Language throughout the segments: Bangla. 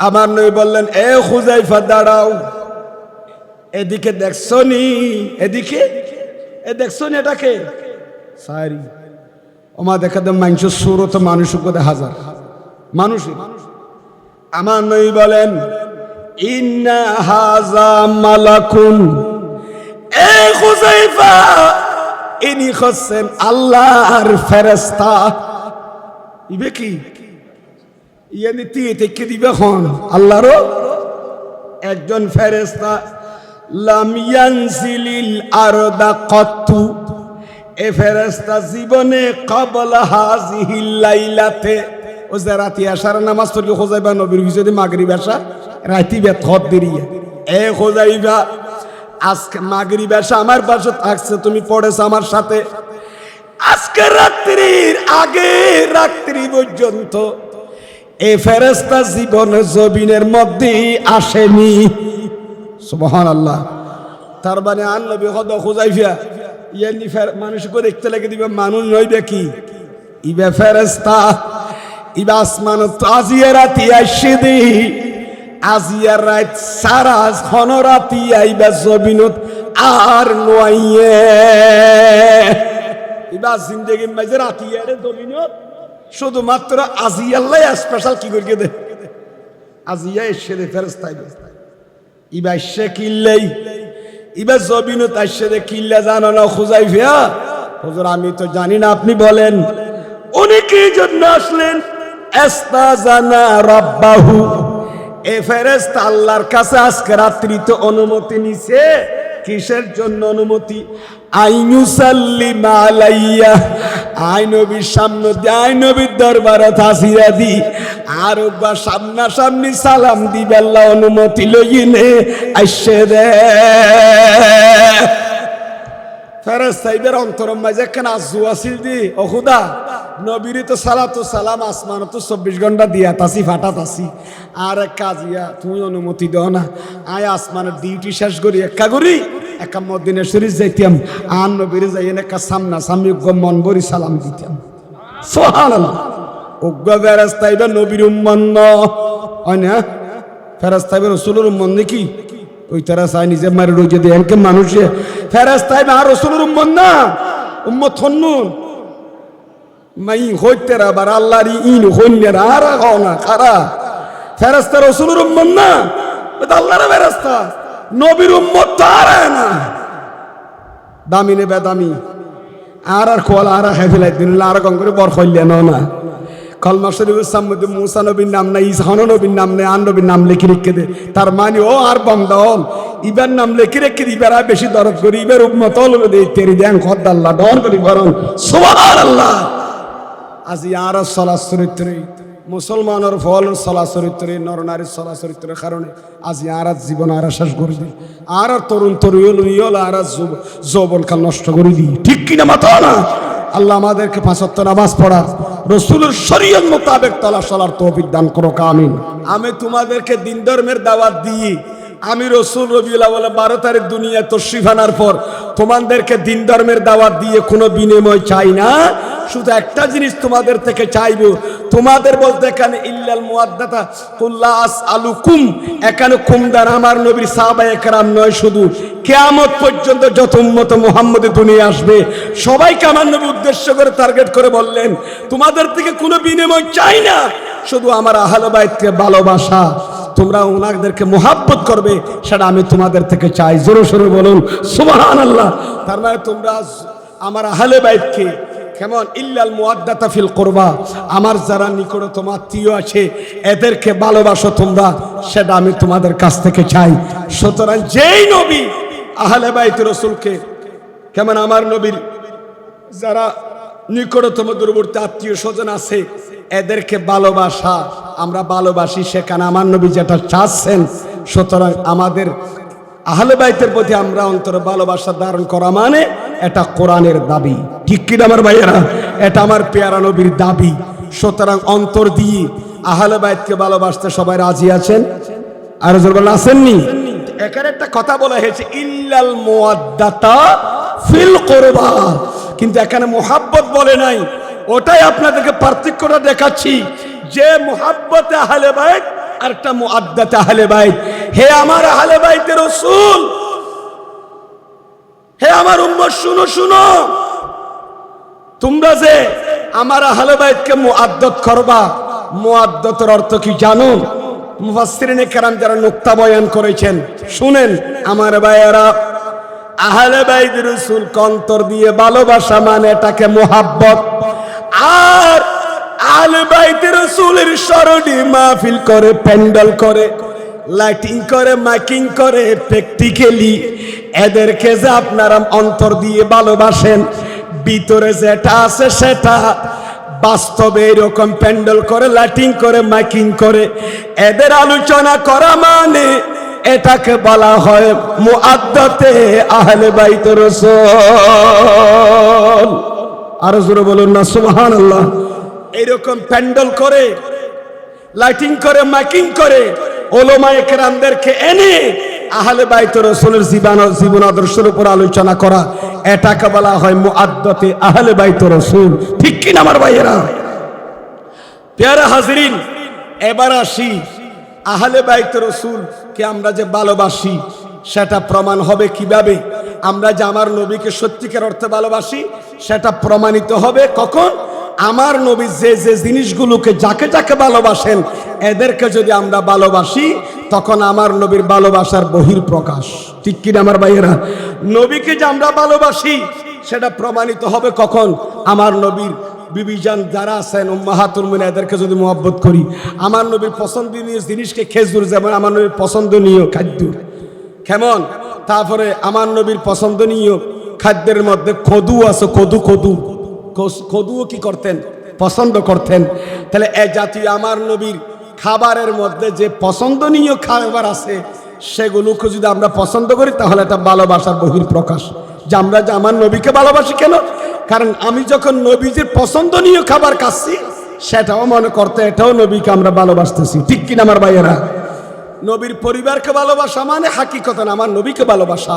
আমার নবী বললেন, এ হুযায়ফা দাঁড়াও, এদিকে দেখছো নি? এদিকে দেখছো নি? এটাকে সারি ওমা দেখা দেন মানুষ সুরত মানুষ কোথায় হাজার মানুষ। আমার নবী বলেন, ইন্না হাযা মালাকুন, এ হুযায়ফা ইনি হচ্ছেন আল্লাহর ফেরেশতা। ইবে কি ইয়ানি তিয়ে থেকে দিবে হন আল্লাহরও একজন ফেরেশতা। লাম ইয়ানজিলিল আরদা কত্তু, এ ফেরেশতা জীবনে ক্বাবলা হাযিহিল লাইলাতে, ও যে রাতে আশার নামাজ পড়লে হুযায়ফা নবীর যদি মাগরিব আসা রাতে বেত খত দেরিয়া, এ হুযায়ফা আজকে মাগরিব আসা আমার পাশে থাকছে, তুমি পড়েছ আমার সাথে, আজকে রাত্রির আগে রাত্রি পর্যন্ত এই ফেরেশতা জীবনে জমিনের মধ্যে আসেনি। সুবহানাল্লাহ। তার মানে আন নবী হদ হুযায়ফা ইয়ানি মানুষকে দেখতে লাগে দিবে মানুষ নয় দেখি, ইবে ফেরেশতা। ইবে আসমান আজিয়া রাতি আসে দি, আজিয়া রাত সারা ঘন রাতি আইবা জমিনত আর নয়ে, ইবা জিন্দেগি মাঝে রাতি আরে জমিনত শুধুমাত্র আজিয়াল্লাহ স্পেশাল কি করিয়ে দে, আজিয়া এসে দে ফেরেশতা ইবা এসে কিল্লাই, ইবা জমিনত আসে দে কিল্লা জানো না হুযায়ফা? হুজুর আমি তো জানি না, আপনি বলেন। উনি কি জন্য আসলেন? ইস্তাজানা রাব্বাহু, এ ফেরেশতা আল্লাহর কাছে আজকে রাত্রি তো অনুমতি নিছে। কিসের জন্য অনুমতি? আইনুসাল্লিম আলাইয়া, আই নবীর সামনে দিয়ে আই নবীর দরবারে হাজিরা দি আর একবার সামনাসামনি সালাম দিবে আল্লাহ অনুমতি লইনে আইসে দে। ফেরেশতা ইবের অন্তরম মাঝে একখানা আজু আসিল দি, ও খুদা নবীরই তো সালাতু সালাম আসমান তো 24 ঘন্টা দিয়া তাসি ফাটা তাসি, আর এক কাজিয়া তুমি অনুমতি দাও না, আয় আসমানের ডিউটি শেষ করি একা করি একা মদিনা শরীফ যাইতাম, আর নবীর যাই একা সামনা সামনি মন ভরি সালাম দিতাম। সুবহানাল্লাহ। ওগ্য ফেরেশতা ইবে নবীর উম্মত হয় না, ফেরেশতা ইবে রাসূলের উম্মত নাকি? ওই তারা চাই নিজে মারি রোজে দিয়ে এনকে মানুষে ফেরেশতা ইবে আর রাসূলের উম্মত না, উম্মত হন্নুন মাই হইতে আবার আল্লাহর ইন হইনের আর না কারা ফেরেশতা রাসূলের উম্মত না, এটা আল্লাহর ফেরেশতা, নবীর উম্মত তো আর না। দামি নে বেদামি আর কোল আর হেফিলাই দিন আর গং করে বর কইলেন না। কলমা শরীফের সামনে মুসা নবীর নাম নাই, ঈসা নবীর নাম নেই, আর নবীর নাম লিখে রেখে দে। তার মানে ও আর বন্ধন ইবার নাম লিখে রেখে দিবার বেশি দরদ করি ইবার উম্মত হলো দে তেরি দেন খদ আল্লাহ ডন করি বরং সুবহানাল্লাহ। আজি আর সালাত চরিত্রে মুসলমানের ফল সালাত চরিত্রে নরনারীর সালাত চরিত্রের কারণে আজি আর জীবন আর শেষ করে দিই, আর তরুণ তরুণ আর যৌবন কাল নষ্ট করে দিই, ঠিক কিনা মাথা না? আল্লাহ আমাদেরকে 5 ওয়াক্ত নামাজ পড়া রাসূলের শরীয়ত মোতাবেক তালা চলার তৌফিক দান করো, আমিন। আমি তোমাদেরকে দিন ধর্মের দাওয়াত দিই, আমি রাসূল রবিউল আউয়াল 12 তারিখ দুনিয়া তশরিফ আনার পর তোমাদেরকে দিন ধর্মের দাওয়াত দিয়ে কোনো বিনিময় চাই না। শুধু একটা জিনিস তোমাদের থেকে চাইবো, তোমাদের বলতে এখানে ইল্লাল মুআদ্দাতা কুল্লা আসআলুকুম, এখানে কুমদার আমার নবীর সাহাবায়ে কেরাম নয়, শুধু কিয়ামত পর্যন্ত যত উম্মত মুহাম্মদী দুনিয়া আসবে সবাইকে আমার নবী উদ্দেশ্য করে টার্গেট করে বললেন তোমাদের থেকে কোনো বিনিময় চাই না, শুধু আমার আহলে বাইতকে ভালোবাসা, তোমরা ওনাদেরকে মোহাব্বত করবে, সেটা আমি তোমাদের থেকে চাই। জোরে সোরে বলুন সুবহানাল্লাহ। তার মানে তোমরা আমার আহলে বাইতকে কেমন ইল্লাল মুআদ্দাতা ফিল কুরবা, আমার যারা নিকটতম আত্মীয় আছে এদেরকে ভালোবাসো তোমরা, সেটা আমি তোমাদের কাছ থেকে চাই। সুতরাং যেই নবী আহলে বাইত রাসূলকে কেমন আমার নবীর যারা নিকটতম দূরবর্তী আত্মীয় স্বজন আছে এদেরকে ভালোবাসা আমরা ভালোবাসি, সেখানে আমার নবী যেটা চাচ্ছেন, সুতরাং আমাদের আহলে বাইতের প্রতি আমরা অন্তরে ভালোবাসা ধারণ করা মানে এটা কোরআনের দাবি, ঠিক কিনা আমার ভাইয়েরা? এটা আমার পেয়ারা নবীর দাবি। সুতরাং অন্তর দিয়ে আহলে বাইতকে ভালোবাসতে সবাই রাজি আছেন? আর বলেন আসেননি? এখানে একটা কথা বলা হয়েছে ইল্লাল মুআদ্দাতা ফিল কুরবা, কিন্তু এখানে মুহাব্বত বলে নাই। ওটাই আপনাদেরকে পার্থক্যটা দেখাচ্ছি যে মুহাব্বতে আহলে বাইত আরেকটা মুআদ্দাত আহলে বাইত। হে আমার আহলে বাইতের রাসূল, হে আমার উম্মত, শুনো শুনো, তোমরা যে আমার আহলে বাইতকে মুআদ্দাত করবা, মুআদ্দাতের অর্থ কি জানো? মুফাসসিরিনে কেরাম যারা নুকতা বয়ান করেছেন, শুনেন আমার ভাইয়েরা, আহলে বাইত রাসূল অন্তর দিয়ে ভালোবাসা মানে এটাকে মুহাব্বত। আর আহলে বাইত রাসূলের স্মরণে মাহফিল করে, প্যান্ডেল করে, লাইটিং করে, মাইকিং করে, প্র্যাকটিক্যালি এদেরকে যে আপনারা অন্তর দিয়ে ভালোবাসেন, ভিতরে যেটা আছে সেটা বাস্তবে এরকম প্যান্ডেল করে, লাইটিং করে, মাইকিং করে এদের আলোচনা করা মানে এটাকে বলা হয় মুআদ্দাতে আহলে বাইত রাসূল। আর জোরে বলুন না সুবহানাল্লাহ। এরকম প্যান্ডেল করে, লাইটিং করে, মাইকিং করে উলামায়ে কেরামদেরকে এনে আহলে বাইত রাসূলের জীবন আদর্শের উপর আলোচনা করা, এটাকে বলা হয় মুআদ্দাতে আহলে বাইত রাসূল। ঠিক কি না আমার ভাইয়েরা? প্যারা হাজিরিন, এবার আসি আহলে বাইত রাসূল কে আমরা যে ভালোবাসি সেটা প্রমাণ হবে কিভাবে? আমরা যে আমার নবীকে সত্যিকার অর্থে ভালোবাসি সেটা প্রমাণিত হবে কখন? আমার নবী যে যে জিনিসগুলোকে যাকে যাকে ভালোবাসেন এদেরকে যদি আমরা ভালোবাসি তখন আমার নবীর ভালোবাসার বহির প্রকাশ। ঠিক কিনা আমার ভাইয়েরা? নবীকে যে আমরা ভালোবাসি সেটা প্রমাণিত হবে কখন? আমার নবীর বিবিজান যারা আছেন উম্মাহাতুল মুমিনিন এদেরকে যদি মহব্বত করি, আমার নবীর পছন্দনীয় জিনিসকে, খেজুর যেমন আমার নবীর পছন্দনীয় খাদ্য, কেমন? তারপরে আমার নবীর পছন্দনীয় খাদ্যের মধ্যে কদু আছে, কদুও কি করতেন? পছন্দ করতেন। তাহলে এই জাতীয় আমার নবীর খাবারের মধ্যে যে পছন্দনীয় খাবার আছে সেগুলোকে যদি আমরা পছন্দ করি তাহলে এটা ভালোবাসার বহির প্রকাশ। যে আমরা যে আমার নবীকে ভালোবাসি কেন? কারণ আমি যখন নবীজির পছন্দনীয় খাবার খাচ্ছি সেটাও মনে করতে এটাও নবীকে আমরা ভালোবাসতেছি। ঠিক কিনা আমার ভাইয়েরা? নবীর পরিবারকে ভালোবাসা মানে হাকিকতন আমার নবীকে ভালোবাসা।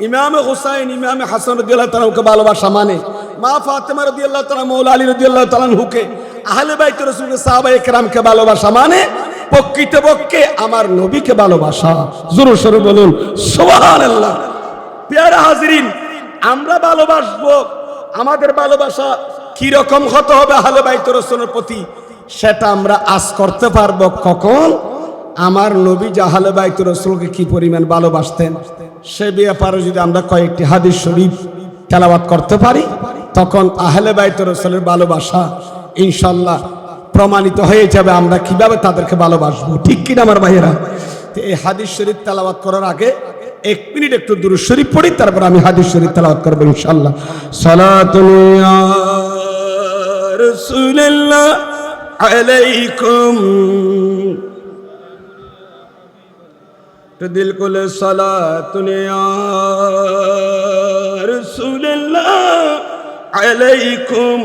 ইমামে হুসাইন, ইমামে হাসান রাদিয়াল্লাহু তাআলাকে ভালোবাসা মানে মা ফাতেমা রাদিয়াল্লাহু তাআলা, মাওলা আলী রাদিয়াল্লাহু তাআলা হুকে, আহলে বাইত রাসূলের সাহাবায়ে কেরামকে ভালোবাসা মানে প্রকৃতপক্ষে আমার নবীকে ভালোবাসা। জোরে সোরে বলুন সুবহানাল্লাহ। প্রিয় হাজিরিন, আমরা ভালোবাসবো, আমাদের ভালোবাসা কি রকম হতে হবে আহলে বাইত রাসূলের প্রতি সেটা আমরা আজ করতে পারবো কখন? আমার নবী আহলে বাইত রাসূলকে কি পরিমাণ ভালোবাসতেন সে ব্যাপারে যদি আমরা কয়েকটি হাদিস শরীফ তেলাওয়াত করতে পারি তখন আহলে বাইত রাসূলের ভালোবাসা ইনশাআল্লাহ প্রমাণিত হয়ে যাবে আমরা কিভাবে তাদেরকে ভালোবাসবো। ঠিক কিনা আমার ভাইয়েরা? এই হাদিস শরীফ তেলাওয়াত করার আগে 1 মিনিট একটু দুরূদ শরীফ পড়ি, তারপর আমি হাদিস শরীফ তেলাওয়াত করব ইনশাআল্লাহ। সালাতুন ইয়া রাসূলুল্লাহ আলাইকুম, দিল কোলে সালাতুন ইয়া রাসূলুল্লাহ আলাইকুম,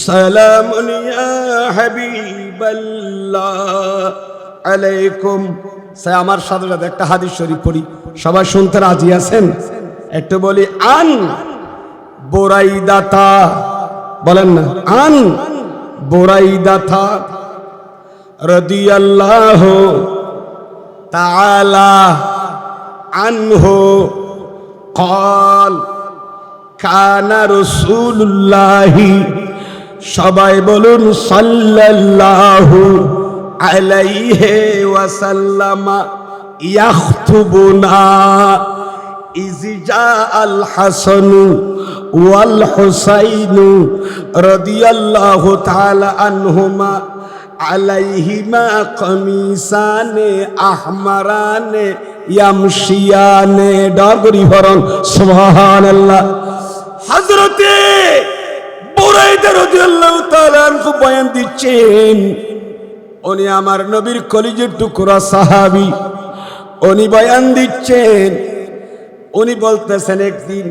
সালামুন ইয়া হাবিবাল্লাহ আলাইকুম। সে আমার সাথে সাথে একটা হাদিস শরীফ পড়ি, সবাই শুনতে রাজি আছেন? একটু বলি, আন বুরাইদাতা, বলেন না, আন বুরাইদাতা রাদিয়াল্লাহু তাআলা আনহু قال كان رسول الله, সবাই বলুন সাল্লাল্লাহু আলাইহি ওয়াসাল্লাম, ইয়াখতুবুনা ইয জাআল হাসান ওয়াল হুসাইন রাদিয়াল্লাহু তাআলা আনহুমা আলাইহিমা কামিসানে আহমারানে ইয়ামশিয়ানে, ডাগরি হরণ সুবহানাল্লাহ। হযরতে বুরাইদা রাদিয়াল্লাহু তাআলা আনহু বয়ান দিচ্ছেন, উনি আমার নবীর কলিজার টুকরা সাহাবী, উনি বয়ান দিচ্ছেন, উনি বলতেছেন একদিন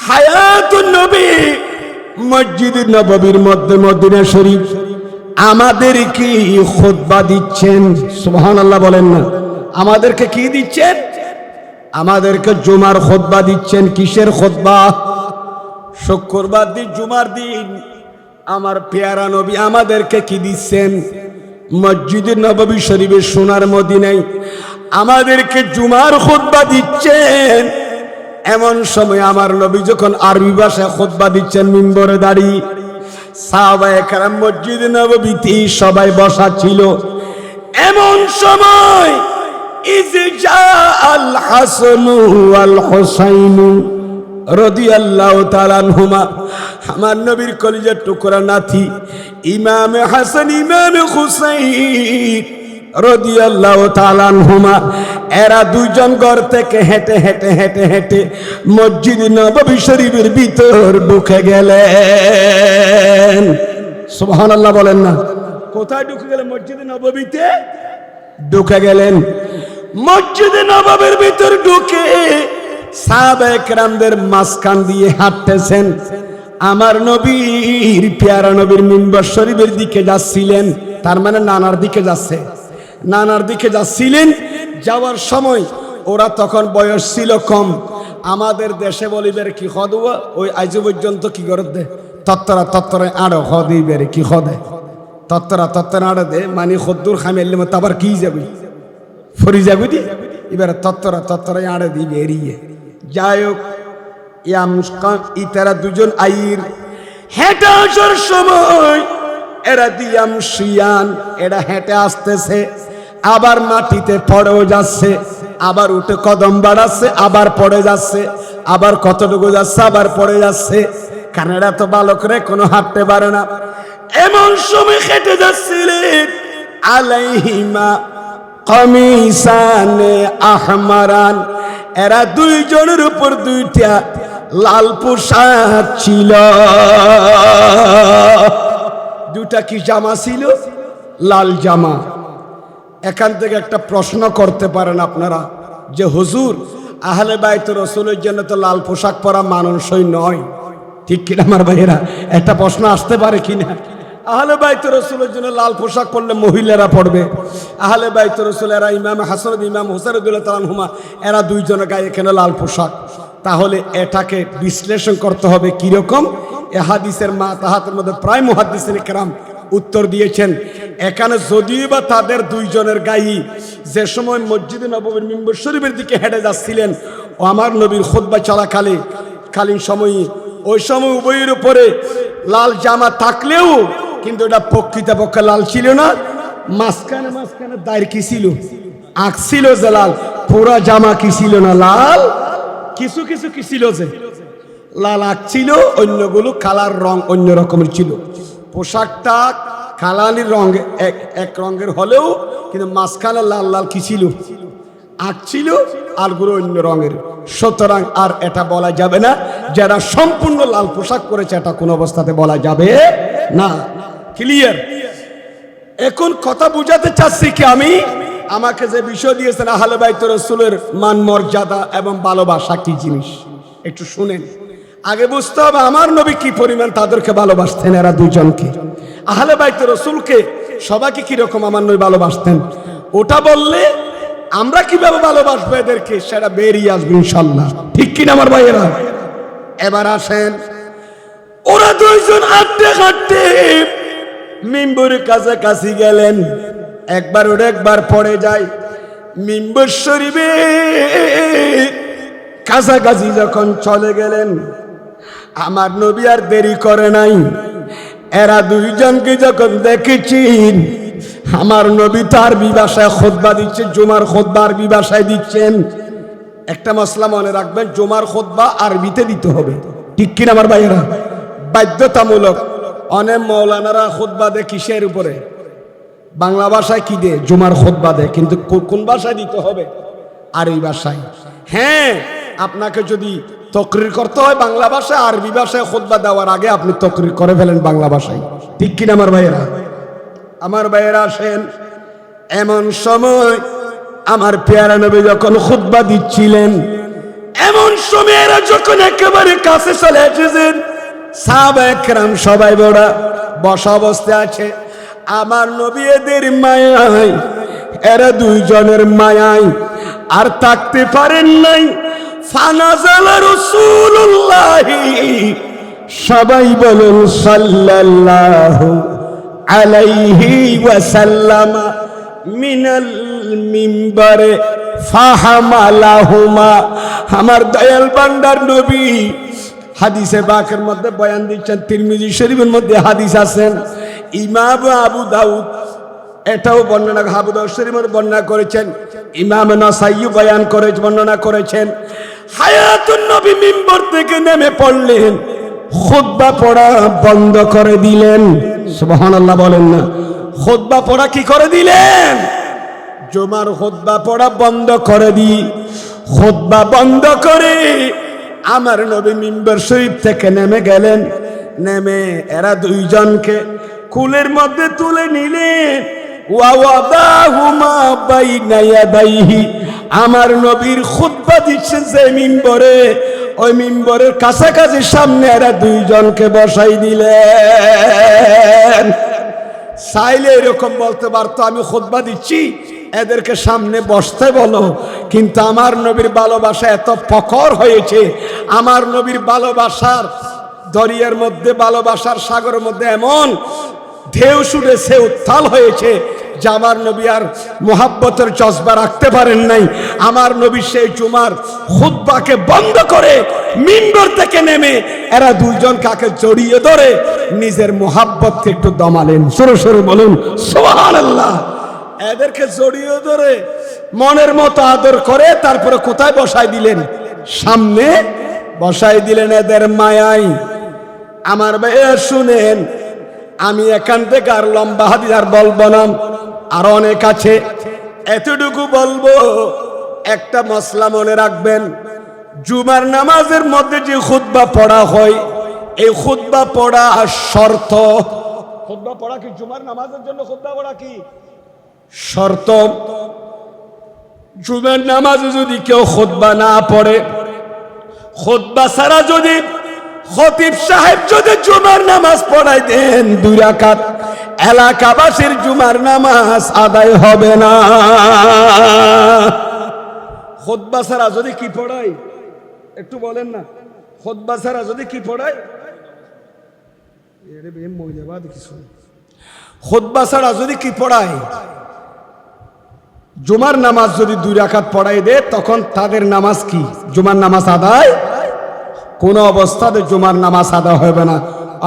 হায়াতুন নবী মসজিদ নববীর মধ্যে মদিনা শরীফ আমাদেরকে খুতবা দিচ্ছেন। সুবহানাল্লাহ বলেন না, আমাদেরকে কি দিচ্ছেন? আমাদেরকে জুমার খুতবা দিচ্ছেন। কিসের খুতবা? শুক্রবার দিন, জুমার দিন আমার পেয়ারা নবী আমাদেরকে কি দিচ্ছেন? মসজিদে নববী শরীফের সোনার মদিনায় আমাদেরকে জুমার খুতবা দিচ্ছেন। এমন সময় আমার নবী যখন আরবি ভাষায় খুতবা দিচ্ছেন মিম্বরে দাঁড়িয়ে, সাহাবায়ে কেরাম মসজিদে নববীতে সবাই বসা ছিল। এমন সময় ইযা জাআল হাসানু ওয়াল হুসাইনু রাদিয়াল্লাহু তাআলা আনহুমা, আমার নবীর কলিজার টুকরা নাতি ইমাম হাসান ইমাম হুসাইন রাদিয়াল্লাহু তাআলা আনহুমা, এরা দুইজন ঘর থেকে হেঁটে হেঁটে হেঁটে হেঁটে মসজিদ নববী শরীফের ভিতর ঢুকে গেলেন। সুবহানাল্লাহ বলেন না। কোথায় ঢুকে গেলেন? মসজিদ নববীতে ঢুকে গেলেন। মসজিদ নববীর ভিতর ঢুকে সাহাবায়ে কেরামদের মাঝখান দিয়ে হাঁটতেছেন। আমার নবীর পেয়ারা নবীর মিম্বার শরীফের দিকে যাচ্ছিলেন, তার মানে নানার দিকে যাচ্ছে, নানার দিকে যাচ্ছিলেন। যাওয়ার সময় ওরা তখন বয়স ছিল কম। আমাদের দেশে বলিবের কি হদুয়া, ওই আজ পর্যন্ত কি করে দে তত্তরা তত্তরা আড়ো হদিবের কি হদে তত্তরা তত্তরা আড়ো দে, মানে খদ্দুর খামেলে মতো আবার কি যাবি ফরি যাবি দি, এবার তত্তরা তত্তরা আড়ে দিবে এড়িয়ে। যাই হোক, ইতারা দুজন আইর হেঁটে আসার সময় এরা দিয়াম শিয়ান, এরা হেঁটে আসতেছে, আবার মাটিতে পড়েও যাচ্ছে, আবার উঠে কদম বাড়াচ্ছে, আবার পড়ে যাচ্ছে, আবার কতটুকু যাচ্ছে, আবার পড়ে যাচ্ছে। কারণ এরা তো ভালো করে কোনো হাঁটতে পারে না। এমন সময় হেঁটে যাচ্ছিলেন, আলাইহিমা কমিসানে আহমারান, এরা দুইজনের উপর দুইটা লাল পোশাক ছিল। দুটা কি জামা ছিল? লাল জামা। এখান থেকে একটা প্রশ্ন করতে পারেন আপনারা যে হুজুর, আহলে বাইত রাসূলের জন্য তো লাল পোশাক পরা মানানসই নয়, ঠিক কিনা আমার ভাইয়েরা? একটা প্রশ্ন আসতে পারে কিনা? আহলে বাইত রাসূলের জন্য লাল পোশাক পরলে মহিলারা পড়বে। আহলে বাইত রাসূল এরা ইমাম হাসান ইমাম হুসাইন রাদিয়াল্লাহু তাআলা আনহুমা, এরা দুইজনের গায়ে কেন লাল পোশাক? তাহলে এটাকে বিশ্লেষণ করতে হবে কিরকম। এ হাদিসের মাতাহাতের মধ্যে প্রায় মুহাদ্দিসিনে কেরাম উত্তর দিয়েছেন। এখানে যদিও বা তাদের দুইজনের গায়ে যে সময় মসজিদে নববীর মিম্বর শরীফের দিকে হেঁটে যাচ্ছিলেন, ও আমার নবীর খুতবা চলাকালীন সময়ে, ওই সময় উভয়ের উপরে লাল জামা থাকলেও কিন্তু এটা প্রকৃতপক্ষে লাল ছিল না। মাঝখানে মাঝখানে দায়ের কি ছিল? আঁক ছিল যে লাল, পুরা জামা কি ছিল না লাল, কিছু কিছু কি ছিল যে লাল আঁক ছিল, অন্যগুলো কালার রং অন্য রকমের ছিল। পোশাকটা কালানির রং এক রঙের হলেও কিন্তু মাঝখানে লাল লাল কি ছিল? আঁক ছিল, আর গুলো অন্য রঙের। সুতরাং আর এটা বলা যাবে না যারা সম্পূর্ণ লাল পোশাক পরেছে, এটা কোন অবস্থাতে বলা যাবে না। ক্লিয়ার? এখন কথা বুঝাতে চাচ্ছি কি আমি, আমাকে যে বিষয় দিয়েছেন আহলে বাইত রাসূলের মান মর্যাদা এবং ভালোবাসা কি জিনিস একটু শুনেন। আগে বুঝতে হবে আমার নবী কি পরিমাণ তাদেরকে ভালোবাসতেন। এরা দুজনকে, আহলে বাইত রাসূলকে সবাইকে কিরকম আমার নবী ভালোবাসতেন, ওটা বললে আমরা কিভাবে ভালোবাসবো এদেরকে সেটা বেরিয়ে আসবে ইনশাল্লাহ, ঠিক কিনা আমার ভাইয়েরা? এবার আসেন, ওরা দুইজন হাঁটতে হাঁটতে মিম্বরের কাছাকাছি গেলেন। একবার ওরা একবার পড়ে যায়। মিম্বর শরীফের কাছাকাছি যখন চলে গেলেন, আমার নবী আর দেরি করে নাই। এরা দুইজনকে যখন দেখেছেন, আমার নবী তার ভাষায় খুতবা দিচ্ছে, জুমার খুতবা আরবি ভাষায় দিচ্ছেন। একটা মসলা মনে রাখবেন, জুমার খুতবা আরবিতে দিতে হবে, ঠিক কিনা আমার ভাইয়েরা? বাধ্যতামূলক। অনেক মৌলানারা খুতবা দেয় কিসের উপরে? বাংলা ভাষায় কি দে? জুমার খুতবা দেয়, কিন্তু কোন ভাষায় দিতে হবে? আরবি ভাষায়। হ্যাঁ, আপনাকে যদি তকরির করতে হয় বাংলা ভাষায়, আরবি ভাষায় খুতবা দেওয়ার আগে আপনি তকরির করে ফেলেন বাংলা ভাষায়, ঠিক কিনা আমার ভাইয়েরা? আমার ভাইয়েরা আসেন, এমন সময় আমার পেয়ারা নবী যখন খুতবা দিচ্ছিলেন, এমন সময় এরা যখন একেবারে কাছে চলে এসেছেন, সাহাবায়ে কেরাম সবাই বসা অবস্থায় আছে। আমার নবী এদের মায়ায়, এরা দুইজনের মায়ায় আর থাকতে পারেন নাই। ফানাজালা রাসূলুল্লাহ, সবাই বলেন সাল্লাল্লাহু আলাইহি ওয়াসাল্লাম মিনাল মিম্বারে ফাহামালাহুমা। আমার দয়াল বান্দার নবী হাদিসে পাকের মধ্যে বয়ান দিচ্ছেন, তিরমিজি শরীফের মধ্যে হাদিস আছেন, ইমাম আবু দাউদ এটাও বর্ণনা, আবু দাউদ শরীফের বর্ণনা করেছেন, ইমাম নাসাই বয়ান করে বর্ণনা করেছেন। হায়াতুন নবী মিম্বর থেকে নেমে পড়লেন, খুতবা পড়া বন্ধ করে দিলেন। সুবহানাল্লাহ বলেন না। খুতবা পড়া কি করে দিলেন? জুমার খুতবা পড়া বন্ধ করে দিই। খুতবা বন্ধ করে আমার নবী মিম্বর শরীফ থেকে নেমে গেলেন। নেমে এরা দুইজনকে কুলের মধ্যে তুলে নিলেন। ওয়া ওয়াদাহুমা বাইনা ইয়াদাইহি। আমার নবীর খুতবা দিচ্ছেন যে মিম্বরে, ওই মিম্বরের কাছাকাছি সামনে এরা দুইজনকে বসাই দিলেন। চাইলে এরকম বলতে পারতো, আমি খুতবা দিচ্ছি, এদেরকে সামনে বসতে বলো। কিন্তু আমার নবীর ভালোবাসা এত প্রখর হয়েছে, আমার নবীর ভালোবাসার দরিয়ার মধ্যে, ভালোবাসার সাগরের মধ্যে এমন ঢেউ ছুটেছে, উত্তাল হয়েছে যে আমার নবী আর মোহাব্বতের জজবা রাখতে পারেন নাই। আমার নবী সেই জুমার খুতবাকে বন্ধ করে মিম্বর থেকে নেমে এরা দুইজন কাকে জড়িয়ে ধরে নিজের মোহাব্বতকে একটু দমালেন। সরু সরু বলুন সুবহানাল্লাহ। এদেরকে জড়িয়ে ধরে মনের মতো আদর করে তারপরে কোথায় বসাই দিলেন? সামনে বসাই দিলেন। এদের মায়াই আমার ভাইয়া শুনেন, আমি এখান থেকে আর লম্বা হাদিস আর বলবো না, আরো অনেক আছে, এতটুকু বলবো। একটা মসলা মনে রাখবেন, জুমার নামাজের মধ্যে যে খুতবা পড়া হয়, এই খুতবা পড়া শর্ত। খুতবা পড়া কি জুমার নামাজের জন্য? খুতবা পড়া কি শর্ত? জুমার নামাজে যদি কেউ খুতবা না পড়ে, খুতবা ছাড়া যদি খতিব সাহেব যদি জুমার নামাজ পড়াই দেন 2 রাকাত, এলাকাবাসীর জুমার নামাজ আদায় হবে না। খুতবা ছাড়া যদি কি পড়াই, একটু বলেন না, খুতবা ছাড়া যদি কি পড়াই, খুতবা ছাড়া যদি কি পড়ায়, জুমার নামাজ যদি 2 রাকাত পড়াই দেয়, তখন তাদের নামাজ কি জুমার নামাজ আদায়? কোন অবস্থাতে জুমার নামাজ আদায় হবে না।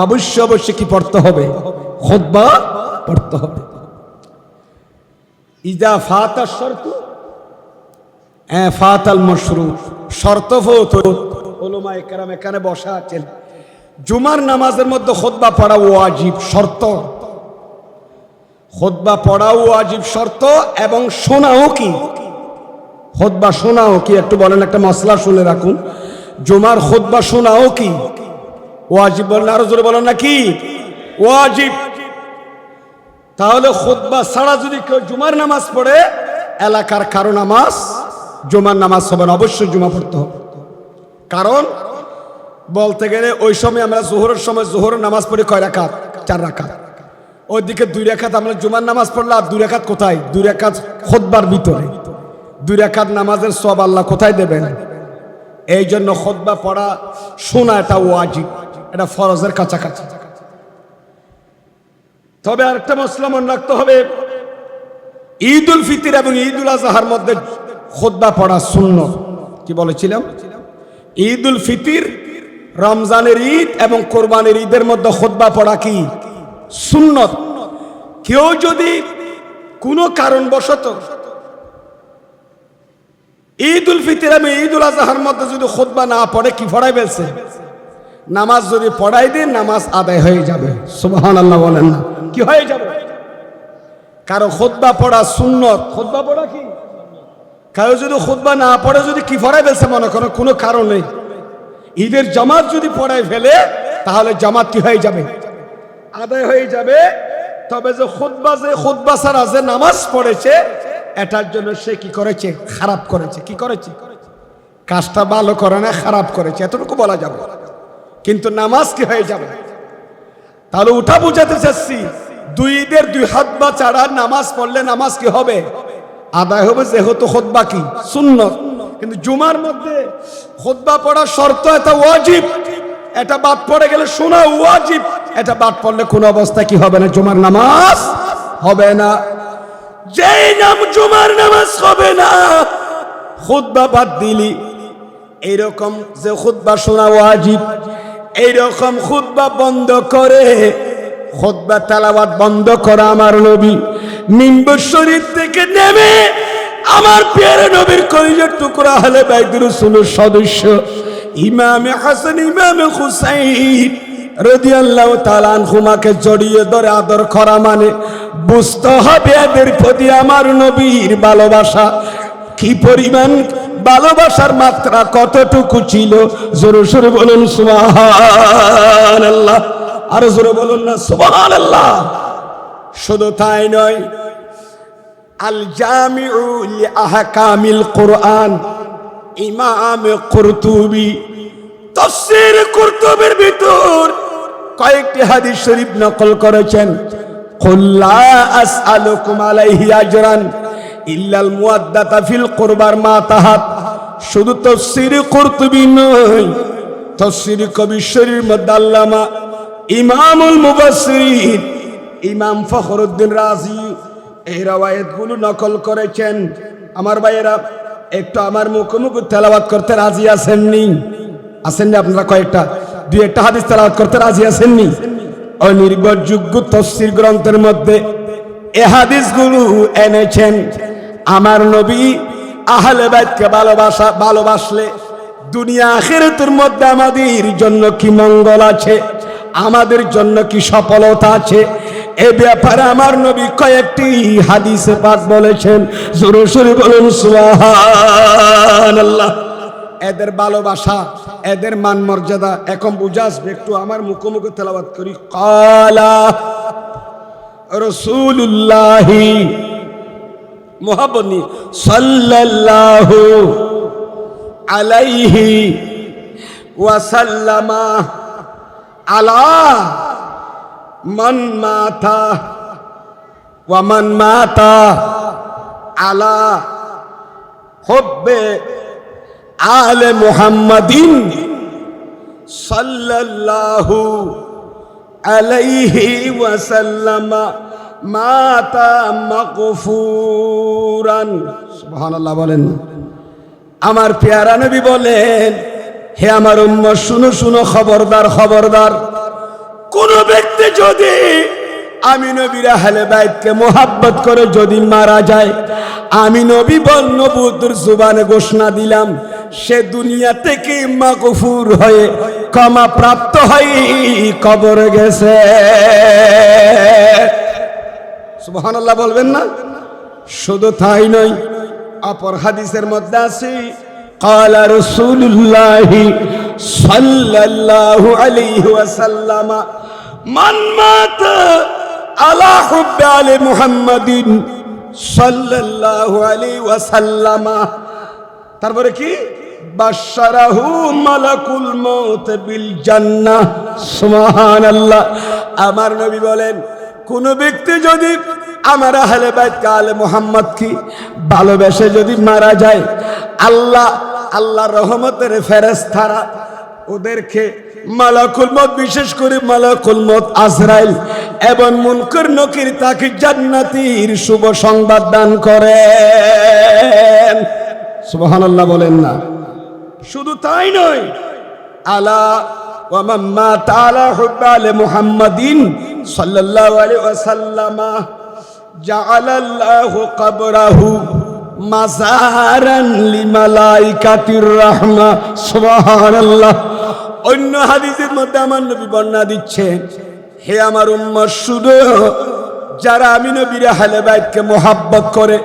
অবশ্যই অবশ্যই কি পড়তে হবে? খুতবা পড়তে হবে। ইজা ফাতা শর্ত ফাতাল মাশরু। শর্ত ফৌত। উলামায়ে কেরাম এখানে বসা আছেন। জুমার নামাজের মধ্যে খুতবা পড়া ওয়াজিব শর্ত। খুতবা পড়াও ওয়াজিব শর্ত, এবং শোনাও কি? খুতবা শোনাও কি? একটু বলেন, একটা মসলা শুনে রাখুন। জুমার খুতবা শোনাও কি ওয়াজিব? বলেন, আরো জোরে বলেন না কি ওয়াজিব? তাহলে খুতবা ছাড়া যদি কেউ জুমার নামাজ পড়ে, এলাকার কারো নামাজ জুমার নামাজ হবে না, অবশ্যই জুমা পড়তে হবে। কারণ বলতে গেলে ওই সময় আমরা জোহরের সময় জোহরের নামাজ পড়ি কয় রাকাত? 4 রাকাত। ওইদিকে 2 রাকাত আমরা জুমার নামাজ পড়লে, আর 2 রাকাত কোথায়? 2 রাকাত খুতবার ভিতরে। 2 রাকাত নামাজের সওয়াব আল্লাহ কোথায় দেবেন? এই জন্য খুতবা পড়া শোনা এটা ওয়াজিব, এটা ফরজের কাছাকাছি। তবে আরেকটা মসলা মনে রাখতে হবে, ঈদ উল ফিতর এবং ঈদ উল আজহার মধ্যে খুতবা পড়া সুন্নত। কি বলেছিলাম? ঈদ উল ফিতর, রমজানের ঈদ এবং কোরবানির ঈদের মধ্যে খুতবা পড়া কি সুন্নত। কেউ যদি কোনো কারণবশত ঈদ উল ফিতর এবং ঈদ উল আজহার মধ্যে যদি খুতবা না পড়ে, কি পড়াই ফেলছে? নামাজ যদি পড়াই দেন, নামাজ আদায় হয়ে যাবে। সুবহানাল্লাহ বলেন না, কি হয়ে যাবে? কারো খুতবা পড়া সুন্নত। খুতবা পড়া কি? কারো যদি খুতবা না পড়ে, যদি কি পড়াই ফেলছে, মনে করো কোনো কারণে ঈদের জামাত যদি পড়াই ফেলে, তাহলে জামাত কি হয়ে যাবে? আদায় হয়ে যাবে। তবে যে খুতবা ছাড়া যে নামাজ পড়েছে, এটার জন্য সে কি করেছে? খারাপ করেছে। কি করেছে? কাজটা ভালো করে না, খারাপ করেছে, এতটুকু বলা যাবে। কিন্তু নামাজ কি হয়ে যাবে? তাহলে উঠা বুঝাতে চাচ্ছি, 2 ঈদের 2 খুতবা ছাড়া নামাজ পড়লে নামাজ কি হবে? আদায় হবে, যেহেতু খুতবা কি সুন্নত। কিন্তু জুমার মধ্যে খুতবা পড়া শর্ত, এটা ওয়াজিব। এটা বাদ পড়ে গেলে শোনা ওয়াজিব, এটা বাদ পড়লে কোন অবস্থা কি হবে না, জুমার নামাজ হবে না। যেই নাম জুমার নামাজ হবে না, খুতবা বাদ দিলি, এইরকম যে খুতবা শোনা ওয়াজিব, এইরকম খুতবা বন্ধ করে, খুতবা তেলাওয়াত বন্ধ করা আমার নবী মিম্বর শরীফ থেকে নেমে আমার প্রিয় নবীর কলিজার টুকরা আহলে বাইত রাসূলের সদস্য ইমামে হাসান ইমামে হুসাইন রাদিয়াল্লাহু তাআলা আনহুমাকে জড়িয়ে ধরে আদর করা মানে বুঝতে হবে এদের প্রতি আমার নবীর ভালোবাসা কি পরিমাণ, ভালোবাসার মাত্রা কতটুকু ছিল। জোরে জোরে বলুন সুবহানাল্লাহ, আর জোরে বলুন না সুবহানাল্লাহ। শুধু তাই নয়, আল জামিউ লি আহকামিল কুরআন ইমাম কুরতুবী তাফসীর কুরতুবীর ভিতর কয়েকটি হাদিস শরীফ নকল করেছেন। কুল লা আসআলুকুম আলাইহি আজরান ইল্লাল মুওয়াদ্দাতা ফিল কুরবার মা তাহাত। শুধু তাফসীর কুরতুবী নয়, তাফসীর কবিশ্বরীর মধ্যে আল্লামা ইমামুল মুফাসসিরিন ইমাম ফখরুদ্দিন রাজি এই রওয়ায়াতগুলো নকল করেছেন। আমার ভাইয়েরা, একটু আমার মুখোমুখি তেলাওয়াত করতে রাজি আছেননি? আসেননি আপনারা? কয়েকটা দুই একটা হাদিস তেলাওয়াত করতে রাজি আছেননি? অনির্ভরযোগ্য তাফসীর গ্রন্থের মধ্যে এই হাদিসগুলো এনেছেন। আমার নবী আহলে বাইতকে ভালোবাসলে দুনিয়া আখিরাতের মধ্যে আমাদের জন্য কি মঙ্গল আছে, আমাদের জন্য কি সফলতা আছে, এ ব্যাপারে আমার নবী কয়েকটি হাদিসে পাক বলেছেন। জোরে জোরে বলুন সুবহানাল্লাহ। এদের ভালোবাসা, এদের মান মর্যাদা এখন বুঝে আসবে। একটু আমার মুখোমুখি তেলাওয়াত করি। ক্বালা রাসূলুল্লাহি মুহাব্বতি সাল্লাল্লাহু আলাইহি ওয়া সাল্লামা আলা মান মাতা ওয়া মান মাতা আলা হুব্বে আলে মুহাম্মাদিন সাল্লাল্লাহু আলাইহি ওয়া সাল্লামা মাতা মাগফুরান। সুবহানাল্লাহ বলেন। আমার পেয়ারা নবী বলেন, হে আমার উম্মত শুনো শুনো, খবরদার খবরদার, কোন ব্যক্তি যদি আমি নবীর আহলে বাইতকে মোহাব্বত করে যদি মারা যায়, আমি নবী নবুয়তের জবানে ঘোষণা দিলাম, সে দুনিয়া থেকে মাগফুর হয়ে ক্ষমা প্রাপ্ত হয়ে কবরে গেছে। সুবহানাল্লাহ বলবেন না? শুধু তাই নয়, অপর হাদিসের মধ্যে আছে ক্বালা রাসূলুল্লাহি সাল্লাল্লাহু আলাইহি ওয়াসাল্লাম মান মাতা আলা হুব্বি আলি মুহাম্মাদিন সাল্লাল্লাহু আলাইহি ওয়াসাল্লাম। তারপরে কি? বাশশারাহু মালাকুল মউত বিল জান্নাহ। সুবহানাল্লাহ। আমার নবী বলেন, কোন ব্যক্তি যদি আমার আহলে বাইত আলে মুহাম্মদ কি ভালোবেসে যদি মারা যায়, আল্লাহর রহমতের ফেরেশতারা ওদেরকে মালাকুল মউত, বিশেষ করে মালাকুল মউত আজরাইল এবং মুনকার নকির তাকে জান্নাতের শুভ সংবাদ দান করেন। সুবহানাল্লাহ বলেন না? শুধু তাই নয়, আলা ওয়া মান মাতা আলা হুব্বি আলি মুহাম্মাদিন সাল্লাল্লাহু আলাইহি ওয়াসাল্লাম জাআলাল্লাহু কবরাহু মাজারান লিমালাইকাতির রাহমা। সুবহানাল্লাহ। অন্য হাদিসের মধ্যে আমার নবী বর্ণনা দিচ্ছেন, হে আমার উম্মত শুনো, যারা আমি নবীর আহলে বাইতকে মোহাব্বত করে,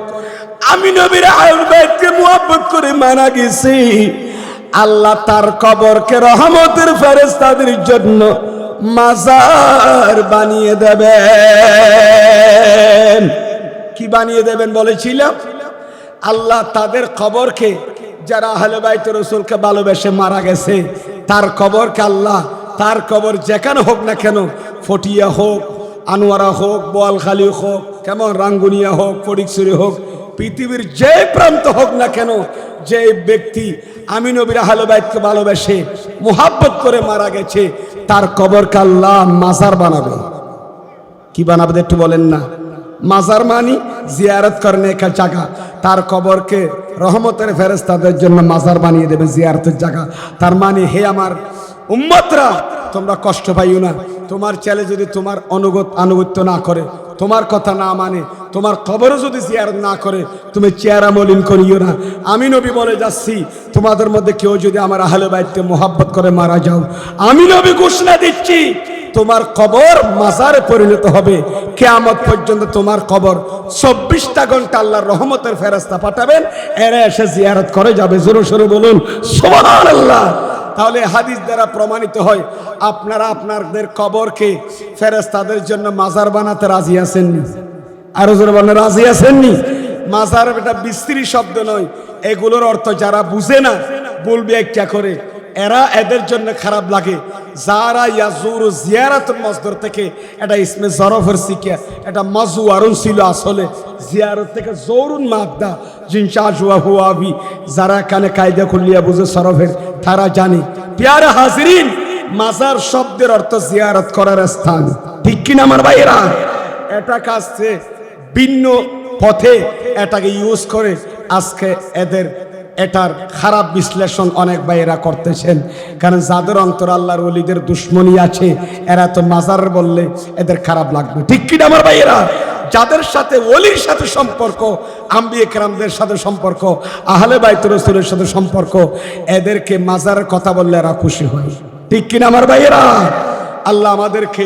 আমি নবীর আহলে বাইতকে মোহাব্বত করে মারা গেছি, আল্লাহ তার কবরকে রহমতের ফেরেশতাদের জন্য মাজার বানিয়ে দেবেন। কি বানিয়ে দেবেন বলেছিলাম? আল্লাহ তাদের কবরকে, যারা আহলে বাইত রাসূলকে ভালোবেসে মারা গেছে, তার কবরকে আল্লাহ, তার কবর যেখানে হোক না কেন, ফটিয়া হোক, আনোয়ারা হোক, বোয়ালখালী হোক, কেমন রাঙ্গুনিয়া হোক, ফটিকছড়ি হোক, পৃথিবীর যে প্রান্ত হোক না কেন, যে ব্যক্তি আমি নবীর আহলে বাইতকে ভালোবেসে মুহাব্বত করে মারা গেছে, তার কবরকে আল্লাহ মাজার বানাবে। কি বানাবে একটু বলেন না? মাজার মানি জিয়ারত করনে একটা জায়গা, তার কবরকে রহমতের ফেরেশতাদের জন্য মাজার বানিয়ে দেবে, জিয়ারতের জায়গা। তার মানে হে আমার উম্মতরা, তোমরা কষ্ট পাইও না। তোমার ছেলে যদি তোমার আনুগত্য না করে, তোমার কথা না মানে, তোমার কবরও যদি জিয়ারত না করে, তুমি চেহারা মলিন করিও না। আমি নবী বলে যাচ্ছি, তোমাদের মধ্যে কেউ যদি আমার আহলে বাইতকে মোহাব্বত করে মারা যাও, আমি নবী ঘোষণা দিচ্ছি তোমার কবর মাজারে পরিণত হবে। কিয়ামত পর্যন্ত তোমার কবর 24টা ঘন্টা আল্লাহর রহমতের ফেরেশতা পাঠাবেন, এরা এসে জিয়ারত করে যাবে। জোরে সোরে বলুন সুবহানাল্লাহ। তাহলে হাদিস দ্বারা প্রমাণিত হয় আপনারা আপনাদের কবরকে ফেরেশতাদের জন্য মাজার বানাতে রাজি আছেননি? আরো জোরে বলেন, রাজি আছেননি? মাজার এটা বিস্তৃতি শব্দ নয়। এগুলোর অর্থ যারা বুঝে না বলবে একটা করে, এরা এদের জন্য খারাপ লাগে। যারা ইয়াজুরু জিয়ারাতুল মসদর থেকে এটা ইসমে জরফের শিখে, এটা মাজুয়ারুন ছিল আসলে, জিয়ারত থেকে জরুন মাদ্দা জিনশা জুয়া হুয়াবি। যারা কানে কায়দা খুলিয়া বুঝে সরফের, তারা জানে। প্যারা হাজিরিন, মাজার শব্দের অর্থ জিয়ারত করার স্থান, ঠিক কিনা আমার ভাইয়েরা? এটা কাছে ভিন্ন পথে এটাকে ইউজ করে আজকে এটার খারাপ বিশ্লেষণ অনেক ভাইয়েরা করতেছেন। কারণ যাদের অন্তর আল্লাহর ওলিদের দুশ্মনী আছে, এরা তো মাজার বললে এদের খারাপ লাগবে, ঠিক কিনা আমার ভাইয়েরা? যাদের সাথে ওলির সাথে সম্পর্ক, আম্বিয়ে কেরামদের সাথে সম্পর্ক, আহলে বাইত রাসূলের সাথে সম্পর্ক, এদেরকে মাজারের কথা বললে এরা খুশি হয়, ঠিক কিনা আমার ভাইয়েরা? আল্লাহ আমাদেরকে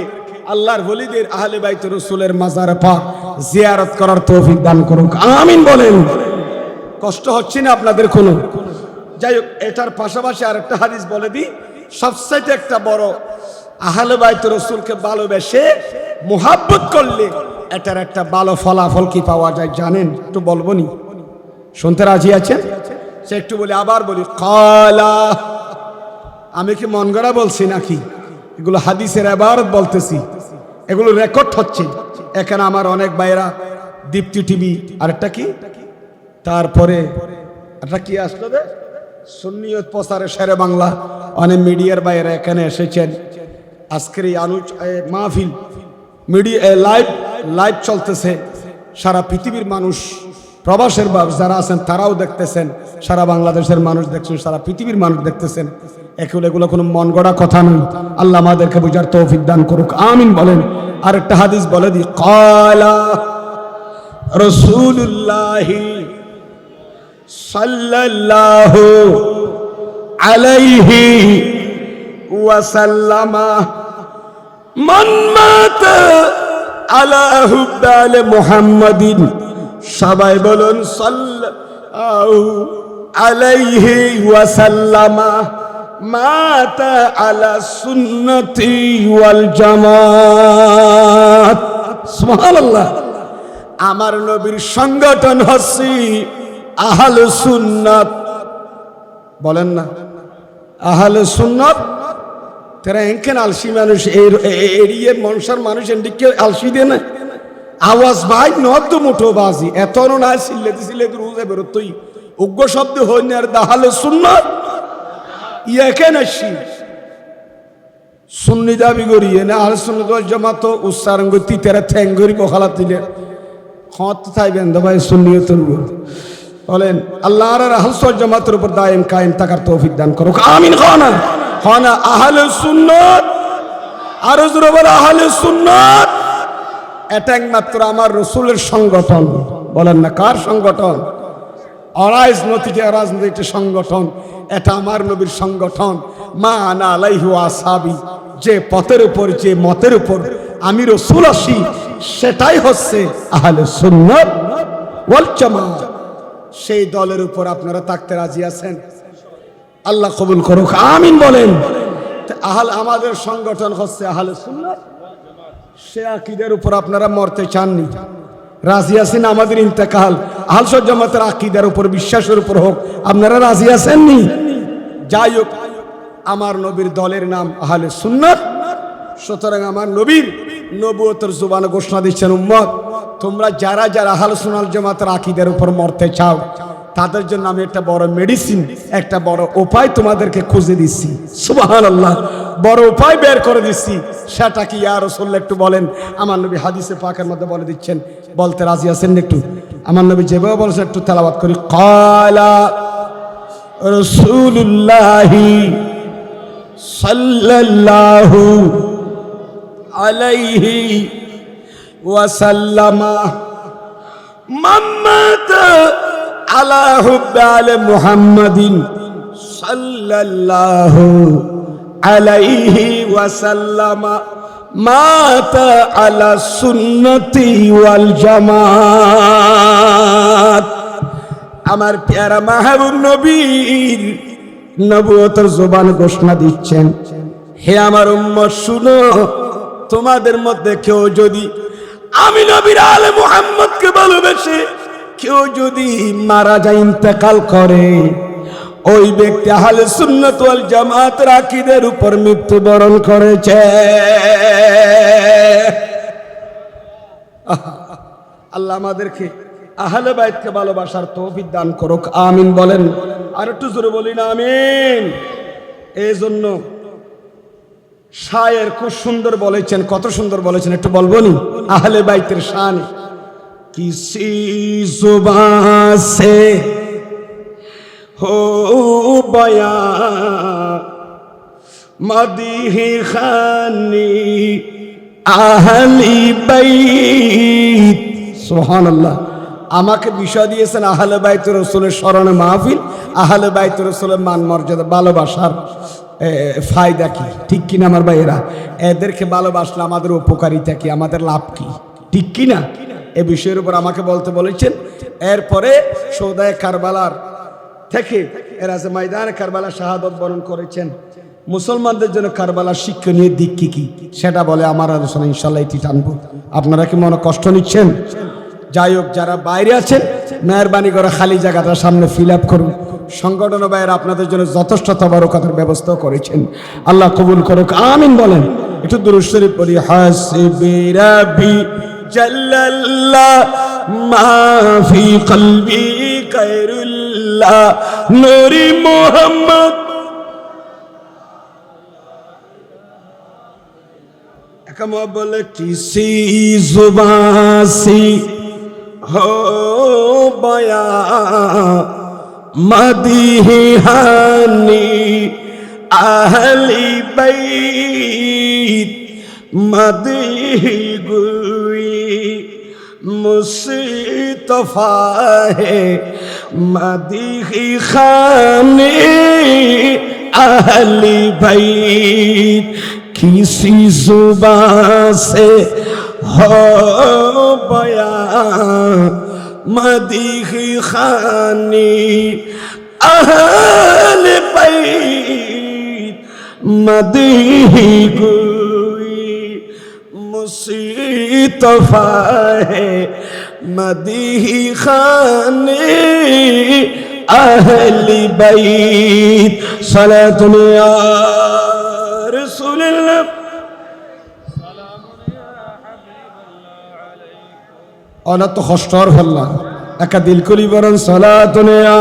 আল্লাহর ওলিদের আহলে বাইত রাসূলের মাজারে পাক জিয়ারত করার তৌফিক দান করুক, আমিন বলেন। কষ্ট হচ্ছে না আপনাদের কোনো? যাই হোক, এটার পাশাপাশি আরেকটা হাদিস বলে দিই। সবচাইতে একটা বড়, আহলে বাইত রাসূলকে ভালোবেসে মুহাব্বত করলে এটার একটা ভালো ফলাফল কি পাওয়া যায় জানেন? একটু বলবো নি, শুনতে রাজি আছেন? সে একটু বলি, আবার বলি। কালা, আমি কি মন গড়া বলছি নাকি? এগুলো হাদিসের ইবারত বলতেছি, এগুলো রেকর্ড হচ্ছে। এখানে আমার অনেক ভাইরা দীপ্তি টিভি, আরেকটা কি, তারপরে একটা কি আসলো রে, সুন্নিয়ত প্রচারে শেরে বাংলা, অনেক মিডিয়ার বাইরে এখানে এসেছেন। আজকের এই মাহফিল মিডিয়া লাইভ চলতেছে, সারা পৃথিবীর মানুষ, প্রবাসের যারা আছেন তারাও দেখতেছেন, সারা বাংলাদেশের মানুষ দেখছেন, সারা পৃথিবীর মানুষ দেখতেছেন। এগুলো কোনো মন গড়া কথা নয়। আল্লাহ আমাদেরকে বুঝার তৌফিক দান করুক, আমিন বলেন। আর একটা হাদিস বলে দিই। ক্বালা রাসূলুল্লাহি সাল্লাল্লাহু আলাইহি ওয়াসাল্লামা মান মাতা আলা হুব্বাল মুহাম্মাদিন, সবাই বলুন সাল্লাল্লাহু আলাইহি ওয়াসাল্লামা মাতা আলা সুন্নতি ওয়াল জামাত। সুবহানাল্লাহ। আমার নবীর সংগঠন হচ্ছে আহলে সুন্নাত, বলেন না আহলে সুন্নাত। তারা এনকেন আলসি মানুষ, এরিয়ে মনসার মানুষ এদিকে আলসি দিয়ে না, আওয়াজ ভাই নদ্দ মুঠো বাজি এত না সিলেতে রুজে বেরোতই উগ্র শব্দ হইনি। আর আহলে সুন্নাত ইয়াকেন আসি সুন্নি দাবি করি না, আহলে সুন্নাত ওয়াল জামাত উচ্চারণ করতে তেরা ঠ্যাঙ্গরি বখালা দিলে খত থাইবেন দা ভাই সুন্নিয়তুল বলেন। আল্লাহর আহলে সুন্নাত জামাতের উপর দায়েম কায়েম থাকার তৌফিক দান করুক, আমিন। খানা খানা আহলে সুন্নাত, আর জোরে বলে আহলে সুন্নাত। এটা একমাত্র আমার রাসূলের সংগঠন, বলেন না কার সংগঠন? অরাজনৈতিক সংগঠন, এটা আমার নবীর সংগঠন। মা আনা আলাইহি ওয়া আসহাবি, যে পথের উপর, যে মতের উপর আমি রাসূল আছি, সেটাই হচ্ছে আহলে সুন্নাত ওয়াল জামাত। সেই দলের উপর আপনারা থাকতে রাজি আছেন? আল্লাহ কবুল করুক, আমিন বলেন। আমাদের সংগঠন হচ্ছে আহলে সুন্নাত, সে আকীদার উপর আপনারা মরতে চাননি, রাজি আছেন? আমাদের ইন্তেকাল আহলে সুন্নাত জামাতের আকীদার উপর, বিশ্বাসের উপর হোক, আপনারা রাজি আছেননি? যাই হোক, আমার নবীর দলের নাম আহলে সুন্নাত। সুতরাং আমার নবীর নবুয়তের জুবানে ঘোষণা দিচ্ছেন, উম্মত তোমরা যারা যারা আহলে সুন্নাত ওয়াল জামাতের আকীদার উপর মরতে চাও তাদের জন্য আমি একটা বড় মেডিসিন, একটা বড় উপায় তোমাদেরকে খুঁজে দিচ্ছি। সুবহানাল্লাহ, বড় উপায় বের করে দিচ্ছি। সেটা কি ইয়া রাসূলুল্লাহ একটু বলেন। আমার নবী হাদিসে পাকের মধ্যে বলে দিচ্ছেন, বলতে রাজি আছেন একটু? আমার নবী যেভাবে বলেছেন একটু তেলাওয়াত করি। ক্বালা রাসূলুল্লাহ সাল্লাল্লাহু আলাইহি ওয়াসাল্লাম মাম্মাত আলা হুব্বি আলি মুহাম্মাদিন সাল্লাল্লাহু আলাইহি ওয়াসাল্লাম মাতা আলা সুন্নতি ওয়াল জামাত। আমার প্যারা মাহবুব নবীর নবুয়তের জবান ঘোষণা দিচ্ছেন, হে আমার উম্মত শুনো, তোমাদের মধ্যে কেউ যদি আমি নবীর আলে মুহাম্মদকে ভালোবেসে কেউ যদি মারা যায়, ইন্তেকাল করে, ওই ব্যক্তি আহলে সুন্নাত ওয়াল জামাতের আকীদার উপর মৃত্যুবরণ করেছে। আল্লাহ আমাদেরকে আহলে বাইতকে ভালোবাসার তৌফিক দান করুক, আমিন বলেন। আর একটু জোরে বলি না আমিন। এই জন্য শায়ের খুব সুন্দর বলেছেন, কত সুন্দর বলেছেন, একটু বলবো নি আহলে বাইতের শান। কিসি जुबान से हो बयां मदीह खानी आहली बैत। সুবহানাল্লাহ। আমাকে বিষয় দিয়েছেন আহলে বাইত রাসূলের স্মরণে মাহফিল, আহলে বাইত রাসূলের মান মর্যাদা, ভালোবাসার ফায়দা কি, ঠিক কিনা আমার ভাইয়েরা? এদেরকে ভালোবাসলে আমাদের উপকারিতা কি, আমাদের লাভ কি, ঠিক কিনা? এ বিষয়ের উপর আমাকে বলতে বলেছেন। এরপরে সৌদায় কারবালার থেকে এরা যে ময়দানে কারবালা শাহাদত বরণ করেছেন, মুসলমানদের জন্য কারবালার শিক্ষণীয় দিক কি কি সেটা বলে আমার আলোচনা ইনশাআল্লাহ এটি টানবো। আপনারা কি মনে কষ্ট নিচ্ছেন? যাই হোক, যারা বাইরে আছেন মেহরবানি করে খালি জায়গাটা সামনে ফিল আপ করুন। সংগঠন ভাইয়েরা আপনাদের জন্য যথেষ্ট তবারকাতের ব্যবস্থা করেছেন, আল্লাহ কবুল করুক, আমিন বলেন। একটু দুরূদ শরীফ পড়ি। হাসবি রাব্বি জাল্লাল্লাহ মা ফি কলবি গায়রুল্লাহ নূরি মুহাম্মদ। একম বলে কিসি जुबान से हो बयां मदीह हानी आहली बैत मदीह गुई मुस्तफा है मदीह खाने आहली बैत। किसी जुबान से हो बयां मदीह खानी आहले बैत मदीह गुई मुस्तफा है मदीह खाने आहले बैत। सलातुन या रसूलल्लाह অনত কষ্টর হল্লা একা দিল করি বরং সালাতুন ইয়া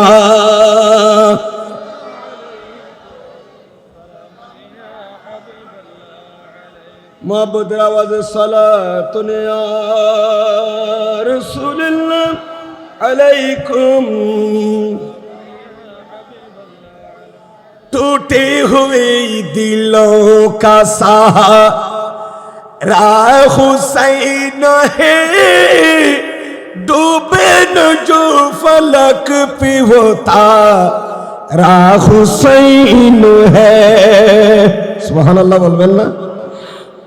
মুহাব্বতের আওয়াজে সালাতুন ইয়া রাসূলুল্লাহ আলাইকুম। टूटे हुए दिलों का सहारा हुसैन है डूबे न जो फलक पे होता रा हुसैन है। सुभान अल्लाह बोलबेन ना।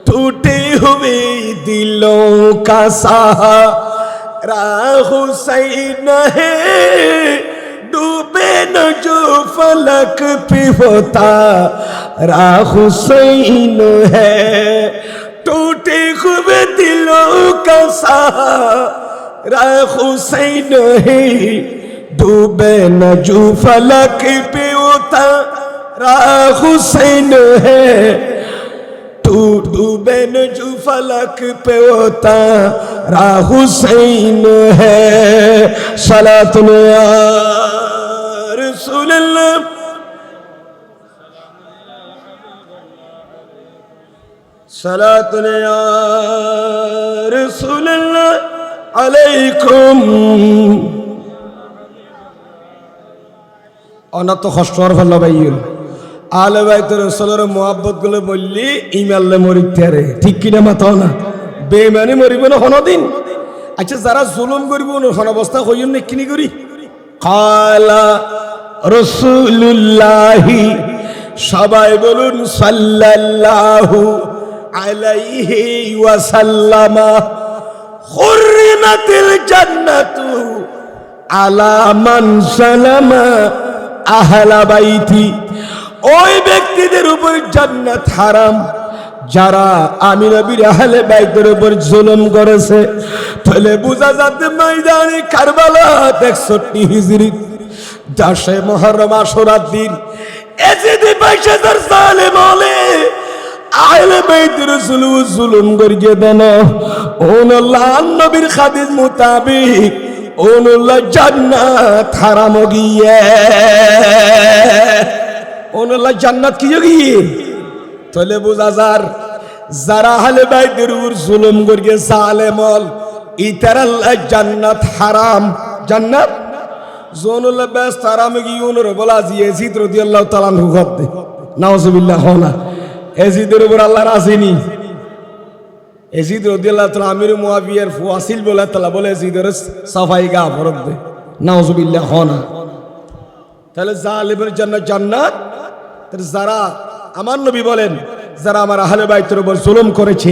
टूटे हुए दिलों का सहारा हुसैन है डूबे न जो फलक पे होता रा हुसैन है। टूटे हुए दिलों का सहारा हुसैन है डूबे न जो फलक पे होता रा हुसैन है। तू डूबे न जो फलक पे होता रा हुसैन है सलातुन या रसूलल्लाह सलातुन या रसूलल्लाह अलैकुम অনাত কষ্টর ফেলা ভাইয়ের আলে বাইতে রসুলের মোহাব্বত গুলো বললি ইমাল্লে মরিতে রে ঠিক কিনা মাথাও না বেমানি মরিব না কোনদিন আচ্ছা যারা জুলুম করব কোন অবস্থা হইন না কিনি করি কালা রাসূলুল্লাহি সবাই বলুন সাল্লাল্লাহু আলাইহি ওয়াসাল্লামা হুররিমাতিল জান্নাতু আলা মান সালামা আহলা বাইতি ওই ব্যক্তিদের উপর জান্নাত হারাম যারা আমি নবীর আহলে বাইতের উপর জুলুম করেছে। তাহলে বুঝা যাচ্ছে ময়দানে কারবালা 61 হিজরি 10 মুহররম আশুরার দিন এজিদি বাইশাদার জালেম হলে আহলে বাইতের জুলুম করিয়ে দেন ওনাল্লাহ নবীর হাদিস মোতাবেক ওনুল্লাহ জান্নাত হারাম গিয়ে ওনুল্লাহ জান্নাত কি গিয়ে তাহলে বোঝা যারা আহলে বাইতের উপর জুলুম করিয়ে জালেম হল ইতার আল্লাহ জান্নাত হারাম জান্নাত জোনুল্লাহ ব্যস্ত হারাম গিয়ে ওনর বলা ইয়াজিদ রাদিয়াল্লাহু তাআলা আনহু করতে নাউজুবিল্লাহ হনা ইয়াজিদের উপর আল্লাহ রাজি নি ইয়াজিদ রাদিয়াল্লাহু তাআলা আমির মুয়াবিয়ার ফুয়াসিল বলে তাআলা বলে ইয়াজিদের সাফাই গা ফরদ দে নাউজুবিল্লাহ হনা তাহলে জালিমের জন্য জান্নাত যারা আমার নবী বলেন যারা আমার আহলে বাইতের উপর জুলুম করেছে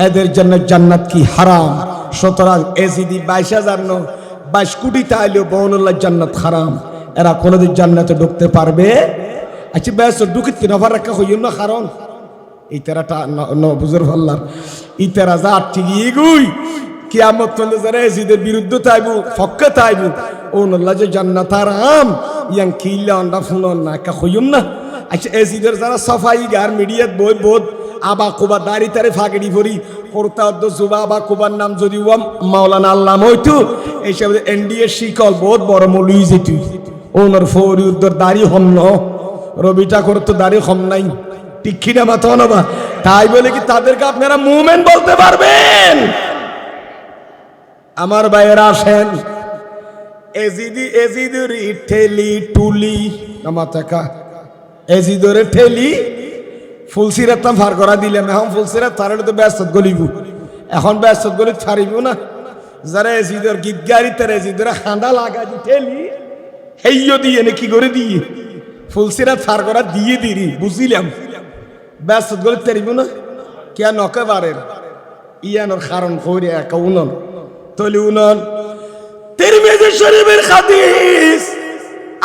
এদের জন্য জান্নাত কি হারাম। সুতরাং ইয়াজিদি 22 কোটি তাইলেও বউনুল্লাহ জান্নাত হারাম এরা কোনোদিন জান্নাতে ঢুকতে পারবে। আচ্ছা ব্যাস ঢুকিত নফার রাখা হইল না কারণ ইতারাটা বুঝর ফাল্লার ইতারা যা ঠিকই গুই কিয়ামত চলে যারা ইয়াজিদের বিরুদ্ধে তাইবু ফক্কে তাইবু ওনুল্লাহ যে জান্নাত হারাম ইয়াং কিল্লা অন্ডা ফুলন না কা হইম না। আচ্ছা ইয়াজিদের যারা সাফাই গার মিডিয়াত বই বোধ আবা কুবা দাড়ি তারে ফাগড়ি ভরি করতা অদ্দ জুবা আবা কুবার নাম যদি মাওলানা আল্লামা হইতো এইসব এনডিএ শিকল বহুত বড় মৌলভী যেটি ওনার ফৌরি উদ্দর দাড়ি হম ন রবিটা করতো দাড়ি হম নাই টিক্ষিটা মাথা নবা তাই বলে কি তাদেরকে আপনারা মুভমেন্ট বলতে পারবেন? আমার ভাইয়েরা আসেন এজিদের ঠেলি টুলি মাথাকা এজিদরে ঠেলি ফুলসিরাত ফার করা দিলাম এখন ফুলসিরাত ফারেলে তো ব্যস্ত গলিব এখন ব্যস্ত গলি ছাড়িব না যারা এজিদর গীত গাড়ি তারা এজিদরে খাঁদা লাগা দি ঠেলি হেইও দিয়ে কি করে দিয়ে ফুলসিরাত ফার করা দিয়ে দিরি বুঝিলাম ব্যস্ত গলি তারিব না কেন নকে বারের ইয়ানোর কারণ কইরে একা উনন তলি উনন তিরমিজি শরীফের হাদিস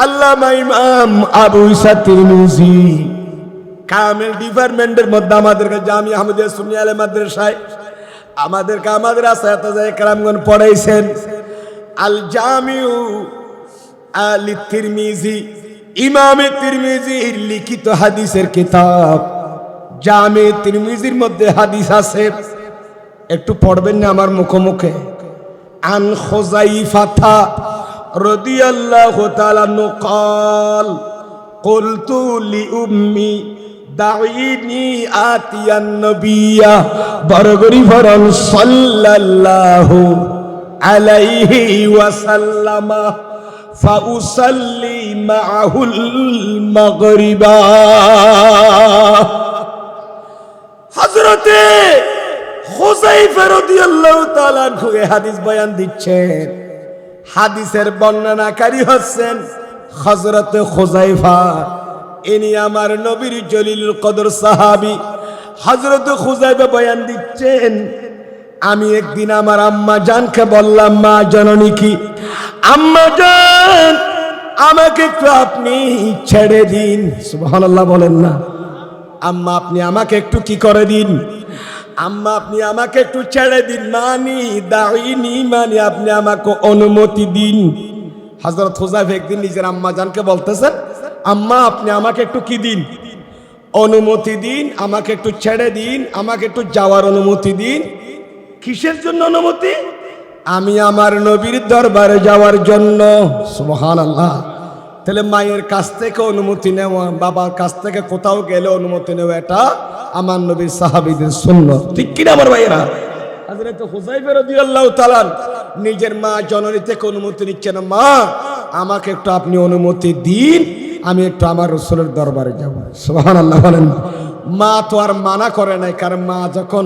আল্লামা ইমাম আবু ঈসা তিরমিজি কামিল ডিপার্টমেন্টের মধ্যে আমাদের জামিয়া আহমদিয়া সুন্নি আলে মাদ্রাসায় আমাদের আসায়াতে কেরামগণ পড়াইছেন আল জামিউ আল তিরমিজি ইমাম তিরমিজির লিখিত হাদিসের কিতাব জামে তিরমিজির মধ্যে হাদিস আছে একটু পড়বেন না আমার মুখে আন খুযাইফা রাদিয়াল্লাহু তাআলা ক্বাল কুলতু লি উম্মি দাঈনি আতিয়ান নবিয়্যা বরগরি ফরন সাল্লাল্লাহু আলাইহি ওয়াসাল্লাম ফাউসাল্লি মাআহুল মাগরিবা। হযরতে খুযাইফা রাদিয়াল্লাহু তাআলা আনহু এই হাদিস বয়ান দিচ্ছেন। হাদিসের বর্ণনাকারী হচ্ছেন হযরতে খুযাইফা ইনি আমার নবীর জলিলুল কদর সাহাবী। হযরতে খুযাইফা বয়ান দিচ্ছেন আমি একদিন আমার আম্মা জানকে বললাম মা জননী কি আম্মা জান আমাকে একটু আপনি ছেড়ে দিন সুবহানাল্লাহ বলেন না আম্মা আপনি আমাকে একটু কি করে দিন আম্মা আপনি আমাকে একটু ছেড়ে দিন মানি দাইনি মানি আপনি আমাকে অনুমতি দিন। হযরত খুযাইফা একদিন নিজের আম্মা জানকে বলতেছেন আম্মা আপনি আমাকে একটু কি দিন অনুমতি দিন, আমাকে একটু ছেড়ে দিন, আমাকে একটু যাওয়ার অনুমতি দিন। কিসের জন্য অনুমতি? আমি আমার নবীর দরবারে যাওয়ার জন্য। সুবহানাল্লাহ। তাহলে মায়ের কাছ থেকে অনুমতি নেওয়া, বাবার কাছ থেকে কোথাও গেলে অনুমতি নেওয়া, এটা আমার নবীর সাহাবীদের সুন্নাত। ঠিক কিনা আমার ভাইয়েরা? হযরত হুযায়ফা রাদিয়াল্লাহু তাআলা নিজের মা জননী থেকে অনুমতি নিচ্ছেন, মা আমাকে একটু আপনি অনুমতি দিন, আমি একটু আমার রাসূলের দরবারে যাব। সুবহানাল্লাহ বলেন। মা তো আর মানা করে নাই, কারণ মা যখন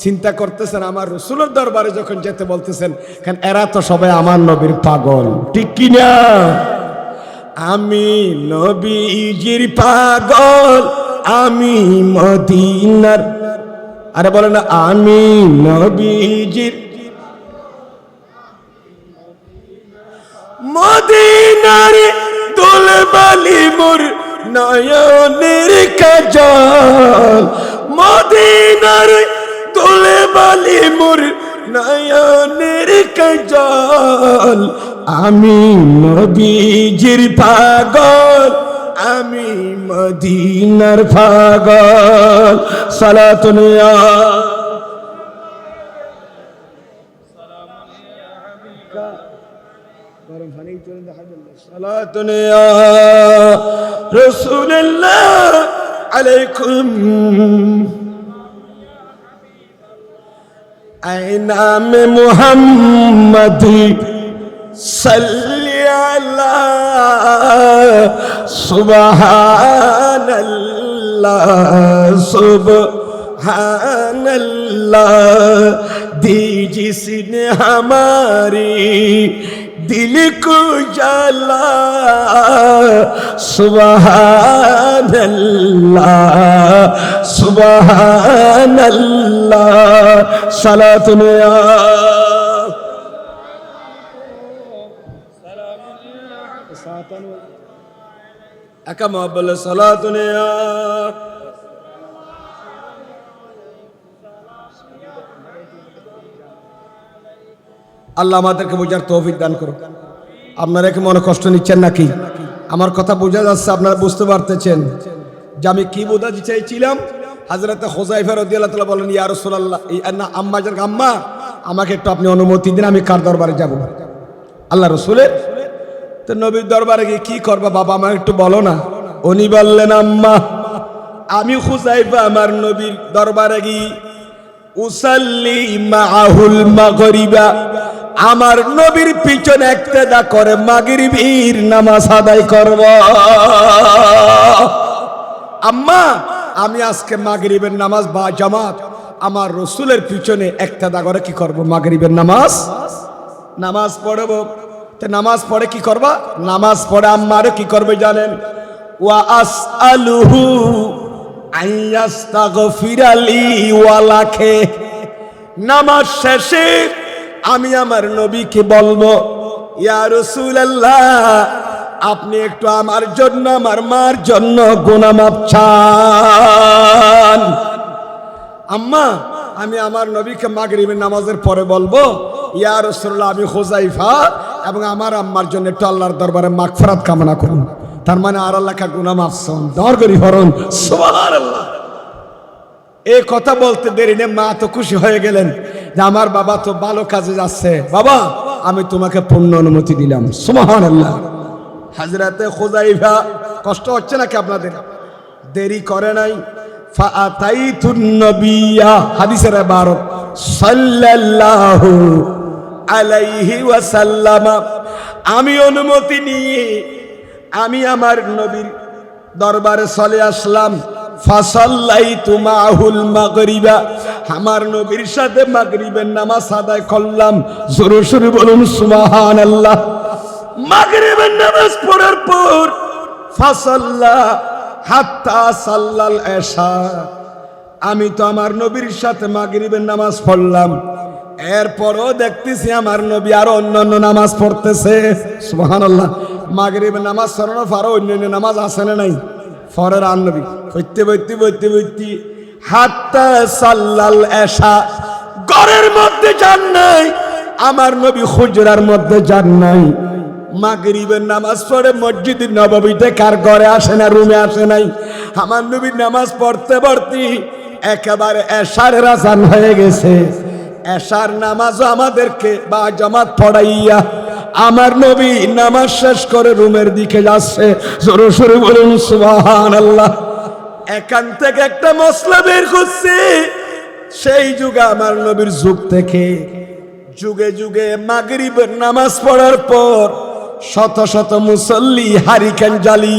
চিন্তা করতেছেন আমার রাসূলের দরবারে যখন যেতে বলতেছেন, কারণ এরা তো সবাই আমার নবীর পাগল। ঠিক কিনা? আমি নবীজির পাগল, আমি মদিনার, আরে বলে না, আমি নবীজির মদিনার দুলবালি মোর নয়নের কাজল, মদিনার দুলবালি মোর নয়নের কাজল, আমি নবীজির পাগল, আমি মদিনার পাগল। সালাতুন ইয়া সালাতুন ইয়া রাসূলুল্লাহ আলাইকুম আয় নামে মুহাম্মদ সাল্লি আলা সুবহানাল্লাহ সুবহানাল্লাহ दी जिसने हमारी दिल को जला सुबहानल्लाह सुबहानल्लाह सलातुन या अकम अब्बल सलातुन या আল্লাহ আমাদেরকে বোঝার তৌফিক দান করুন। আপনারা কি মনে কষ্ট নিচ্ছেন নাকি? আমার কথা বোঝা যাচ্ছে, আপনারা বুঝতে পারতেছেন যে আমি কি বোঝাতে চাইছিলাম। হযরত হুযায়ফা রাদিয়াল্লাহু তাআলা বলেন, ইয়া রাসূলুল্লাহ, আম্মা জান, আম্মা আমাকে একটু আপনি অনুমতি দিন, আমি কার দরবারে যাব? আল্লাহ রাসূলের। তো নবীর দরবারে গিয়ে কি করবা বাবা, আমাকে একটু বলো না। উনি বললেন, আম্মা আমি হুযায়ফা আমার নবীর দরবারে গিয়ে উসাল্লি মাআহুল মাগরিবা, আমার নবীর পিছনে ইক্তেদা করে মাগরিবের নামাজ আদায় করব। আম্মা আমি আজকে মাগরিবের নামাজ বা জামাত আমার রাসূলের পিছনে ইক্তেদা করে কি করব? মাগরিবের নামাজ পড়ব। তো নামাজ পড়ে কি করবা? নামাজ পড়ে আম্মারে কি করবে জানেন? ওয়া আসআলুহু আইয়াস্তাগফিরালি ওয়ালাকে, নামাজ শেষে আমি আমার নবীকে বলবো, ইয়া রাসূলুল্লাহ আপনি একটু আমার জন্য, আমার মার জন্য গুনাহ মাফ চান। আম্মা আমি আমার নবীকে মাগরিবের নামাজের পরে বলবো, ইয়া রাসূলুল্লাহ আমি হুযায়ফা এবং আমার আম্মার জন্য একটু আল্লাহর দরবারে মাগফিরাত কামনা করুন। তার মানে আর আল্লাহকে গুনাহ মাফ চান। দর করি ফরন সুবহানাল্লাহ। এই কথা বলতে দেরি নেই, মা তো খুশি হয়ে গেলেন যে আমার বাবা তো ভালো কাজে যাচ্ছে, বাবা আমি তোমাকে পূর্ণ অনুমতি দিলাম। সুবহানাল্লাহ। হযরতে হুযায়ফা, কষ্ট হচ্ছে নাকি আপনাদের? দেরি করে নাই। ফাআতাইতুন নবিয়্যা, হাদিসের ইবারত সাল্লাল্লাহু আলাইহি ওয়াসাল্লাম, আমি অনুমতি নিয়ে আমি আমার নবীর দরবারে চলে আসলাম। ফাসাল্লাইতু মাআহুল মাগরিবা, আমার নবীর সাথে মাগরিবের নামাজ আদায় করলাম। জোরে জোরে বলুন সুবহানাল্লাহ। মাগরিবের নামাজ পড়ার পর ফাসাল্লা হাত্তা সাল্লাল ইশা, আমি তো আমার নবীর সাথে মাগরিবের নামাজ পড়লাম। এরপরও দেখতেছি আমার নবী আরো অন্যান্য নামাজ পড়তেছে। সুবহানাল্লাহ। মাগরিবের নামাজ পড়ানোর পর অন্যান্য নামাজ আছে না নাই? ফরের আর নবী বইতে হাত্তা সাল্লাল ইশা, ঘরের মধ্যে যান নাই আমার নবী, হুজরার মধ্যে যান নাই। মাগরিবের নামাজ পড়ে মসজিদ নববীতে কার ঘরে আসে না, রুমে আসে নাই। আমার নবী নামাজ পড়তে পড়তে একেবারে এশারের আযান হয়ে গেছে। এশার নামাজও আমাদেরকে বা জামাত পড়াইয়া আমার নবী নামাজ শেষ করে রুমের দিকে যাচ্ছে। জোরে সোরে বলুন সুবহানাল্লাহ। এখান থেকে একটা মশলা বের করছে, সেই যুগে আমার নবীর যুগ থেকে যুগে যুগে মাগরিবের নামাজ পড়ার পর শত শত মুসল্লি হারিকেন জ্বালি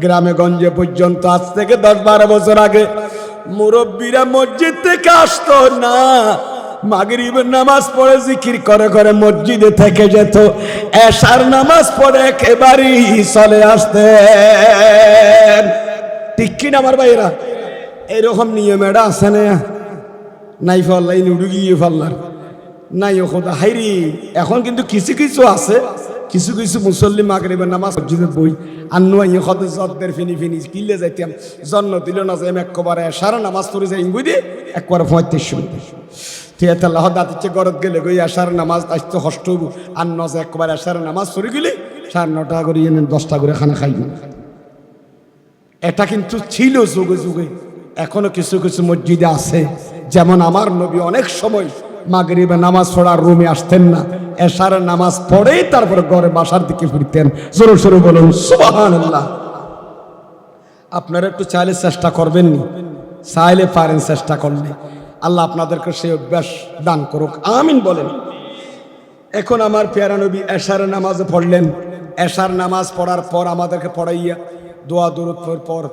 গ্রামে গঞ্জে পর্যন্ত আজ থেকে 10-12 বছর আগে মুরব্বীরা মসজিদ থেকে আসতো না, মাগরিবের নামাজ পড়ে জিকির করে করে মসজিদে থেকে যেত, এশার নামাজ পড়ে একেবারেই চলে আসতেন। ঠিক কিনা আমার ভাইরা? এইরকম নিয়ম এটা আছে না? নাই ফল্লাই নুডু গিয়ে ফল্লার নাই ও খোদা হাইরি। এখন কিন্তু কিছু কিছু আছে, কিছু কিছু মুসল্লি মাগরিবের নামাজ মসজিদে বই আন্নু আইয়ে খদে জদ্দের ফিনি ফিনি কিলে যাইতাম জন্ম দিল না যে আমি একবারে সারা নামাজ পড়ে যাই বুঝি একবারে 35 মিনিট ঠিক আল্লাহ দাঁতিচ্ছে গরত গেলে গই আসার নামাজ আসতে হষ্ট আর নজে একবারে আসার নামাজ পড়ে গেলে 9:30 করে 10টা করে খানা খাইব। এটা কিন্তু ছিল যুগে যুগে, এখনো কিছু কিছু মসজিদে আছে। যেমন আমার নবী অনেক সময় মাগরিবে নামাজ পড়ার রুমে আসতেন না, এশার নামাজ পড়েই তারপরে ঘরে বাসার দিকে ফিরতেন। জোরে সোরে বলুন সুবহানাল্লাহ। আপনারা একটু চাইলে চেষ্টা করবেন নি, চাইলে পারেন, চেষ্টা করলে আল্লাহ আপনাদেরকে সেই অভ্যাস দান করুক, আমিন বলেন। এখন আমার পেয়ারা নবী এশার নামাজে পড়লেন। এশার নামাজ পড়ার পর আমাদেরকে পড়াইয়া দোয়া দরুদ পর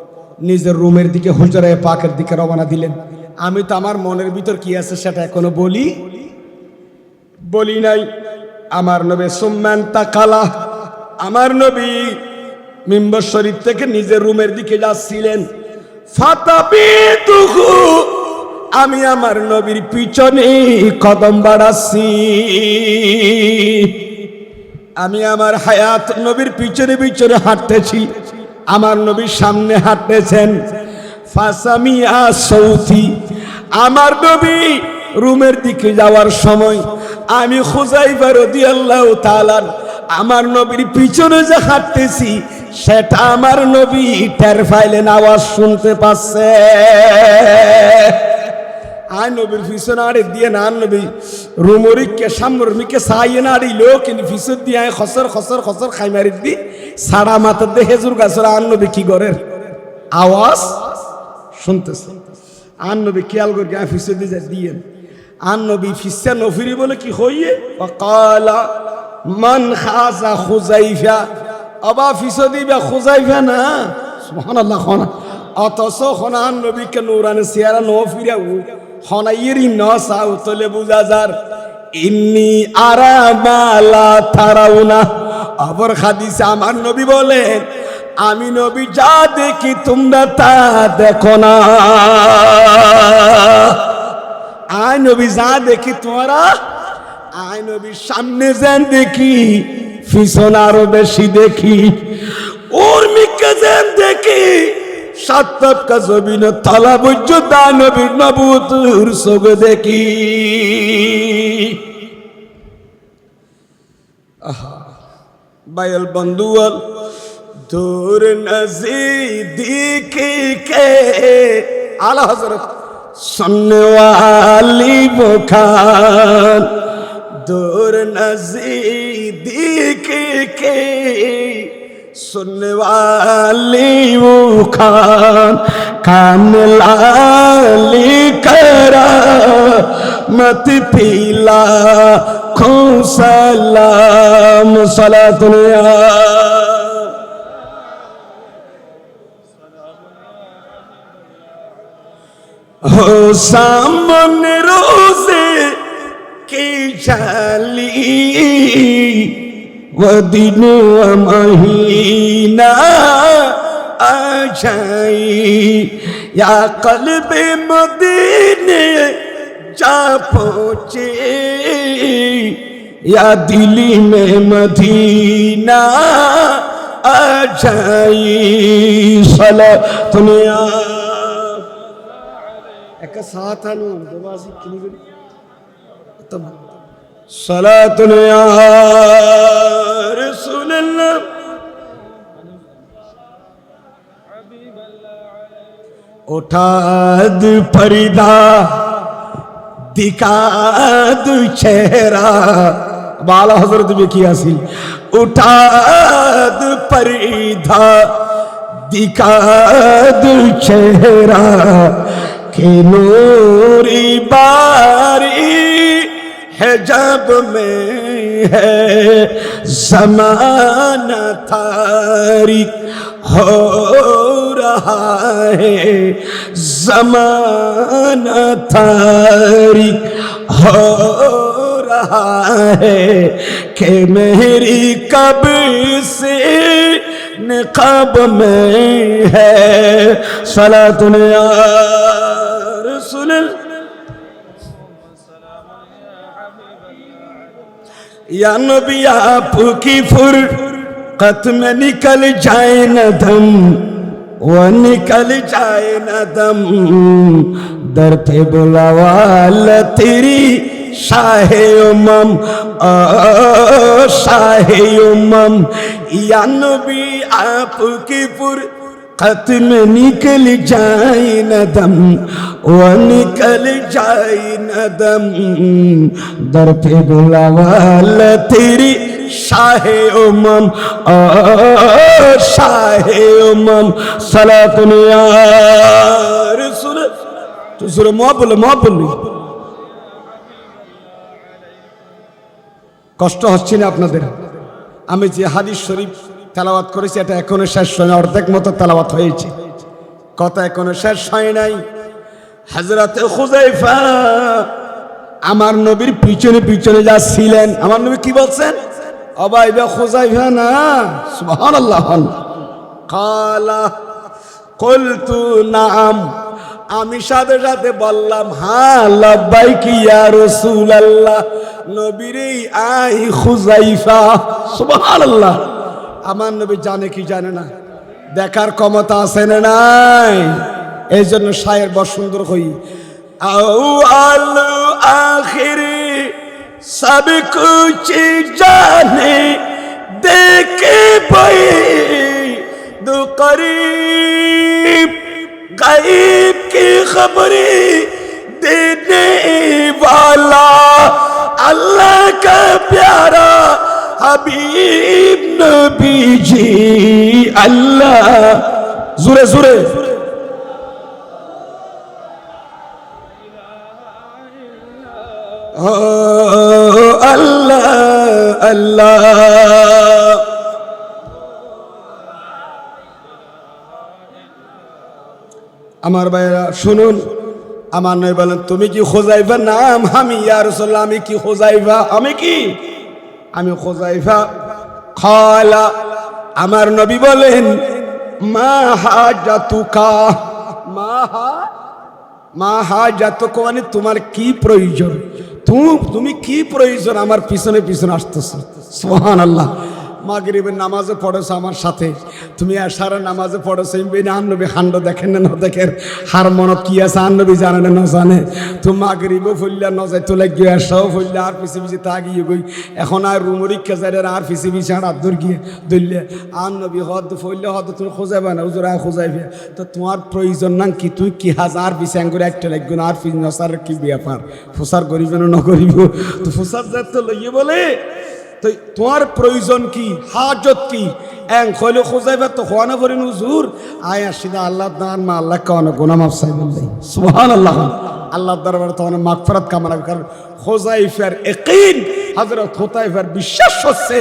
নিজের রুমের দিকে হুজরায়ে পাকের দিকে রওনা দিলেন। আমি তো আমার মনের ভিতর কি আছে সেটা এখনো বলি নাই। আমার নবী সুম্মান তাকালা, আমার নবী মিম্বর শরীফ থেকে নিজের রুমের দিকে যাচ্ছিলেন। ফাতাবিতুহু, আমি আমার নবীর পিছনে কদম বাড়াচ্ছি। আমি আমার হায়াত নবীর পিছনে পিছনে হাঁটতেছি, আমার নবীর সামনে হাঁটতেছেন। ফাসামিয়া সৌতি, আমার নবী রুমের দিকে যাওয়ার সময় আমি খুজাইফা রাদিয়াল্লাহু তাআলা আমার নবীর পিছনে যে হাঁটতেছি সেটা আমার নবী টের পাইলেন, আওয়াজ শুনতে পাচ্ছে। আর নবীর পিছনে আড়ে দিয়ে না নবী রুমরিককে সামরিককে সাইয়ে না আড়িলো, কিন্তু পিছন দিয়ে খসর খসর খসর খাই মারি দি সাড়া মাথার দিয়ে হেজুর গাছর আর নবী কি করেন আওয়াজ শুনতেছে। আর নবী খেয়াল করে পিছন দিয়ে দিয়ে আর নবী ফিসা নফিরি বলে কি হইয়ে কালা মান খাজা খুজাইফা, আবা ফিসো দিবা খুজাইফা না সুবহানাল্লাহ। অথচ খনান নবীকে নূরানি সিয়ারা নফিরা হনাইয়ের নসাউ তলে বুঝা যার ইন্নি আরা মালা তারাউনা। আবার হাদিসে আমার নবী বলেন আমি নবী যা দেখি তোমরা তা দেখো না। আয় নবী যা দেখি তোমরা, আয় নবীর সামনে যেন দেখি পিছন আরো বেশি দেখি, ওর মিকে যেন দেখি সাত কা জমিন তলা বুঝ নবীর নবুতুর সোগ দেখি। বাইল বন্ধুয়াল দূর নজদীক के आला हजरत सुनने वाली मुखान, दूर नजदीक के सुनने वाली मुखान, कान लाली करा मत पीला खो सलाम सलातुल्लाह। हो सामने रोज़े की जाली वो दिन व महीना आ जाए, या क़ल्बे मदीने जा पहुँचे, या दिली में मदीना आ जाए। सलातुल्लाह एक साथ आनु दवासी किनी करी तब सलातुन या रसूल अल्लाह हबीब अल्लाह उठा दू पर्दा दिखा दू चेहरा बाला हजरत में किया सी उठा दू पर्दा दिखा दू चेहरा के नूरी बारी है जब में है ज़माना तारीक हो रहा है ज़माना तारीक हो रहा है कि मेरी कब से निक़ाब में है सलातुन या रसूल या नबी आपकी फुरक़त में निकल जाए न दम वो निकल जाए न दम दर पे बुलावाला तेरी शाहे उम्मम शाहे उम्मम या नबी आपकी फुरक़त में निकल जाए न दम वो निकल जाए न दम दर पे बुलावाला तेरी शाहे उम्मम शाहे उम्मम सलातुन या रसूल तो सुरे मोहब्बत কষ্ট হচ্ছে না আপনাদের আমি যে হাদিস শরীফ তেলাওয়াত করেছি এটা এখনো শেষ হয় না অর্ধেক মতো তেলাওয়াত হয়েছে কথা এখনো শেষ হয় নাই হযরত খুযাইফা আমার নবীর পিছনে পিছনে যাচ্ছিলেন আমার নবী কি বলছেন অবাইবা খুযাইফা না সুবহানাল্লাহ কালা কুলতু নাম আমি সাথে সাথে বললাম হ্যাঁ লাব্বাইক ইয়া রাসূলুল্লাহ নবীরে আই খুযাইফা সুবহানাল্লাহ আমার নবী জানে কি জানে না দেখার ক্ষমতা আছে না নাই এইজন্য শায়ের বড় সুন্দর কই আউয়াল আখিরি সব কুছ জানে দেখে পাই দু করিব गायब की खबरें देने वाला अल्लाह का प्यारा हबीब नबी जी अल्लाह जुरे जुरे अल्लाह अल्लाह আমার ভাইরা শুনুন আমার নবী বলেন তুমি কি খুযাইফা নাম আমি ইয়া রাসূলুল্লাহ আমি কি খুযাইফা আমি খুযাইফা খালা আমার নবী বলেন মা হাজাতুকা মা হাজাতুকা মানে তোমার কি প্রয়োজন তুমি কি প্রয়োজন আমার পিছনে পিছনে আসতেছো সুবহানাল্লাহ মাগরিবের নামাজে পড়েছো আমার সাথে তুমি আশারের নামাজে পড়েছো নবী হান্ড দেখেন না দেখেন হার মনত কি আছে নবী জানে না জানে তো মাগরিবও ফুললা ন যাই তো লাগিয়ে আসাও ফুললা আর পিছে পিছে তাগিয়ে গই এখন আর রুমরিক যারে আর পিছে পিছে আর দূর গিয়ে দইলে নবী হদ ফুললা হদ তুমি খুঁজাইবা না হুজুর আর খুঁজাইবে তো তোমার প্রয়োজন না কি তুই কি হাজার পিছে আঙ্গুরে একটা লাগবে না আর পিছে নসার কি ব্যাপার ফুসার করিবে না ন করিব তো ফুসার যাত তো লইয়ে বলে তো তোমার প্রয়োজন কি হাজত কি এং কইলে খুঁজাইবা তো খোয়ানা করেন হুজুর আয় আসিনা আল্লাহ দান মা আল্লাহ কাওয়ানা গুনাহ মাফ চাইবেন সুবহানাল্লাহ আল্লাহর দরবারে তো অনেক মাগফিরাত কামনা করেন খুযাইফার ইয়াকিন হযরত খুযাইফার বিশ্বাস হচ্ছে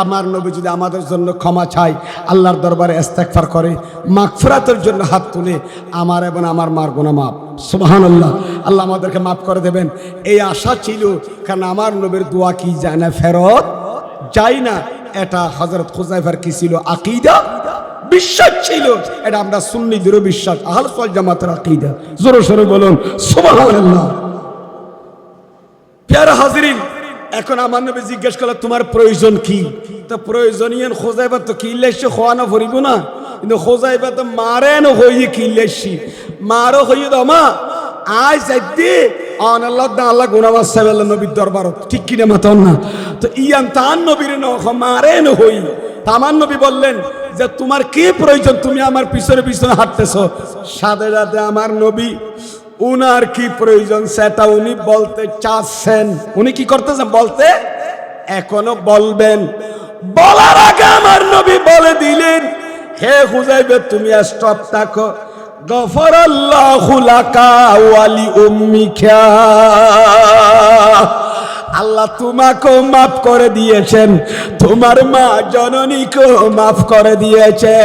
আমার নবী যদি আমাদের জন্য ক্ষমা চায় আল্লাহর দরবারে ইস্তেগফার করে মাগফিরাতের জন্য হাত তুলে আমার এবং আমার মার গুনাহ মাফ সুবহানাল্লাহ আল্লাহ আমাদেরকে মাফ করে দেবেন এই আশা ছিল কারণ আমার নবীর দোয়া কি যায় না ফেরত যায় না এটা হযরত খুযাইফার কি ছিল আকীদা বিশ্বাস ছিল এটা আমরা সুন্নিদের বিশ্বাস আহলে সুন্নাত জামাতের আকীদা জোরে সোরে বলুন সুবহানাল্লাহ প্যারা হাজিরিন এখন আমার নবী জিজ্ঞেস করলো তোমার প্রয়োজন কি তো প্রয়োজনীয় খুযাইফা তো কি লেশে খোয়ানো ভরিব না কিন্তু খুযাইফা তো মারেন হইয়ে কি লেশি মারো হইয়ে দাও মা আয় যাইতে অন আল্লাহ দা আল্লাহ গুনাহ মাফ চাইবেন নবীর দরবারত ঠিক কিনা মাতন না তো ইয়ান তান নবীর ন মারেন হই তামান নবী বললেন যে তোমার কি প্রয়োজন, তুমি আমার পিছনে পিছনে হাঁটতেছো। সাথে সাথে আমার নবী উনার কি প্রয়োজন সেটা উনি বলতে চাচ্ছেন। উনি কি করতেছেন বলতে, এখনো বলবেন। বলার আগে আমার নবী বলে দিলেন, হে হুযায়ফা তুমি স্টপ থাকো। গফরাল্লাহু লাকা ওয়া লিউম্মিকা, আল্লাহ তোমাকেও মাফ করে দিয়েছেন, তোমার মা জননীকেও মাফ করে দিয়েছে।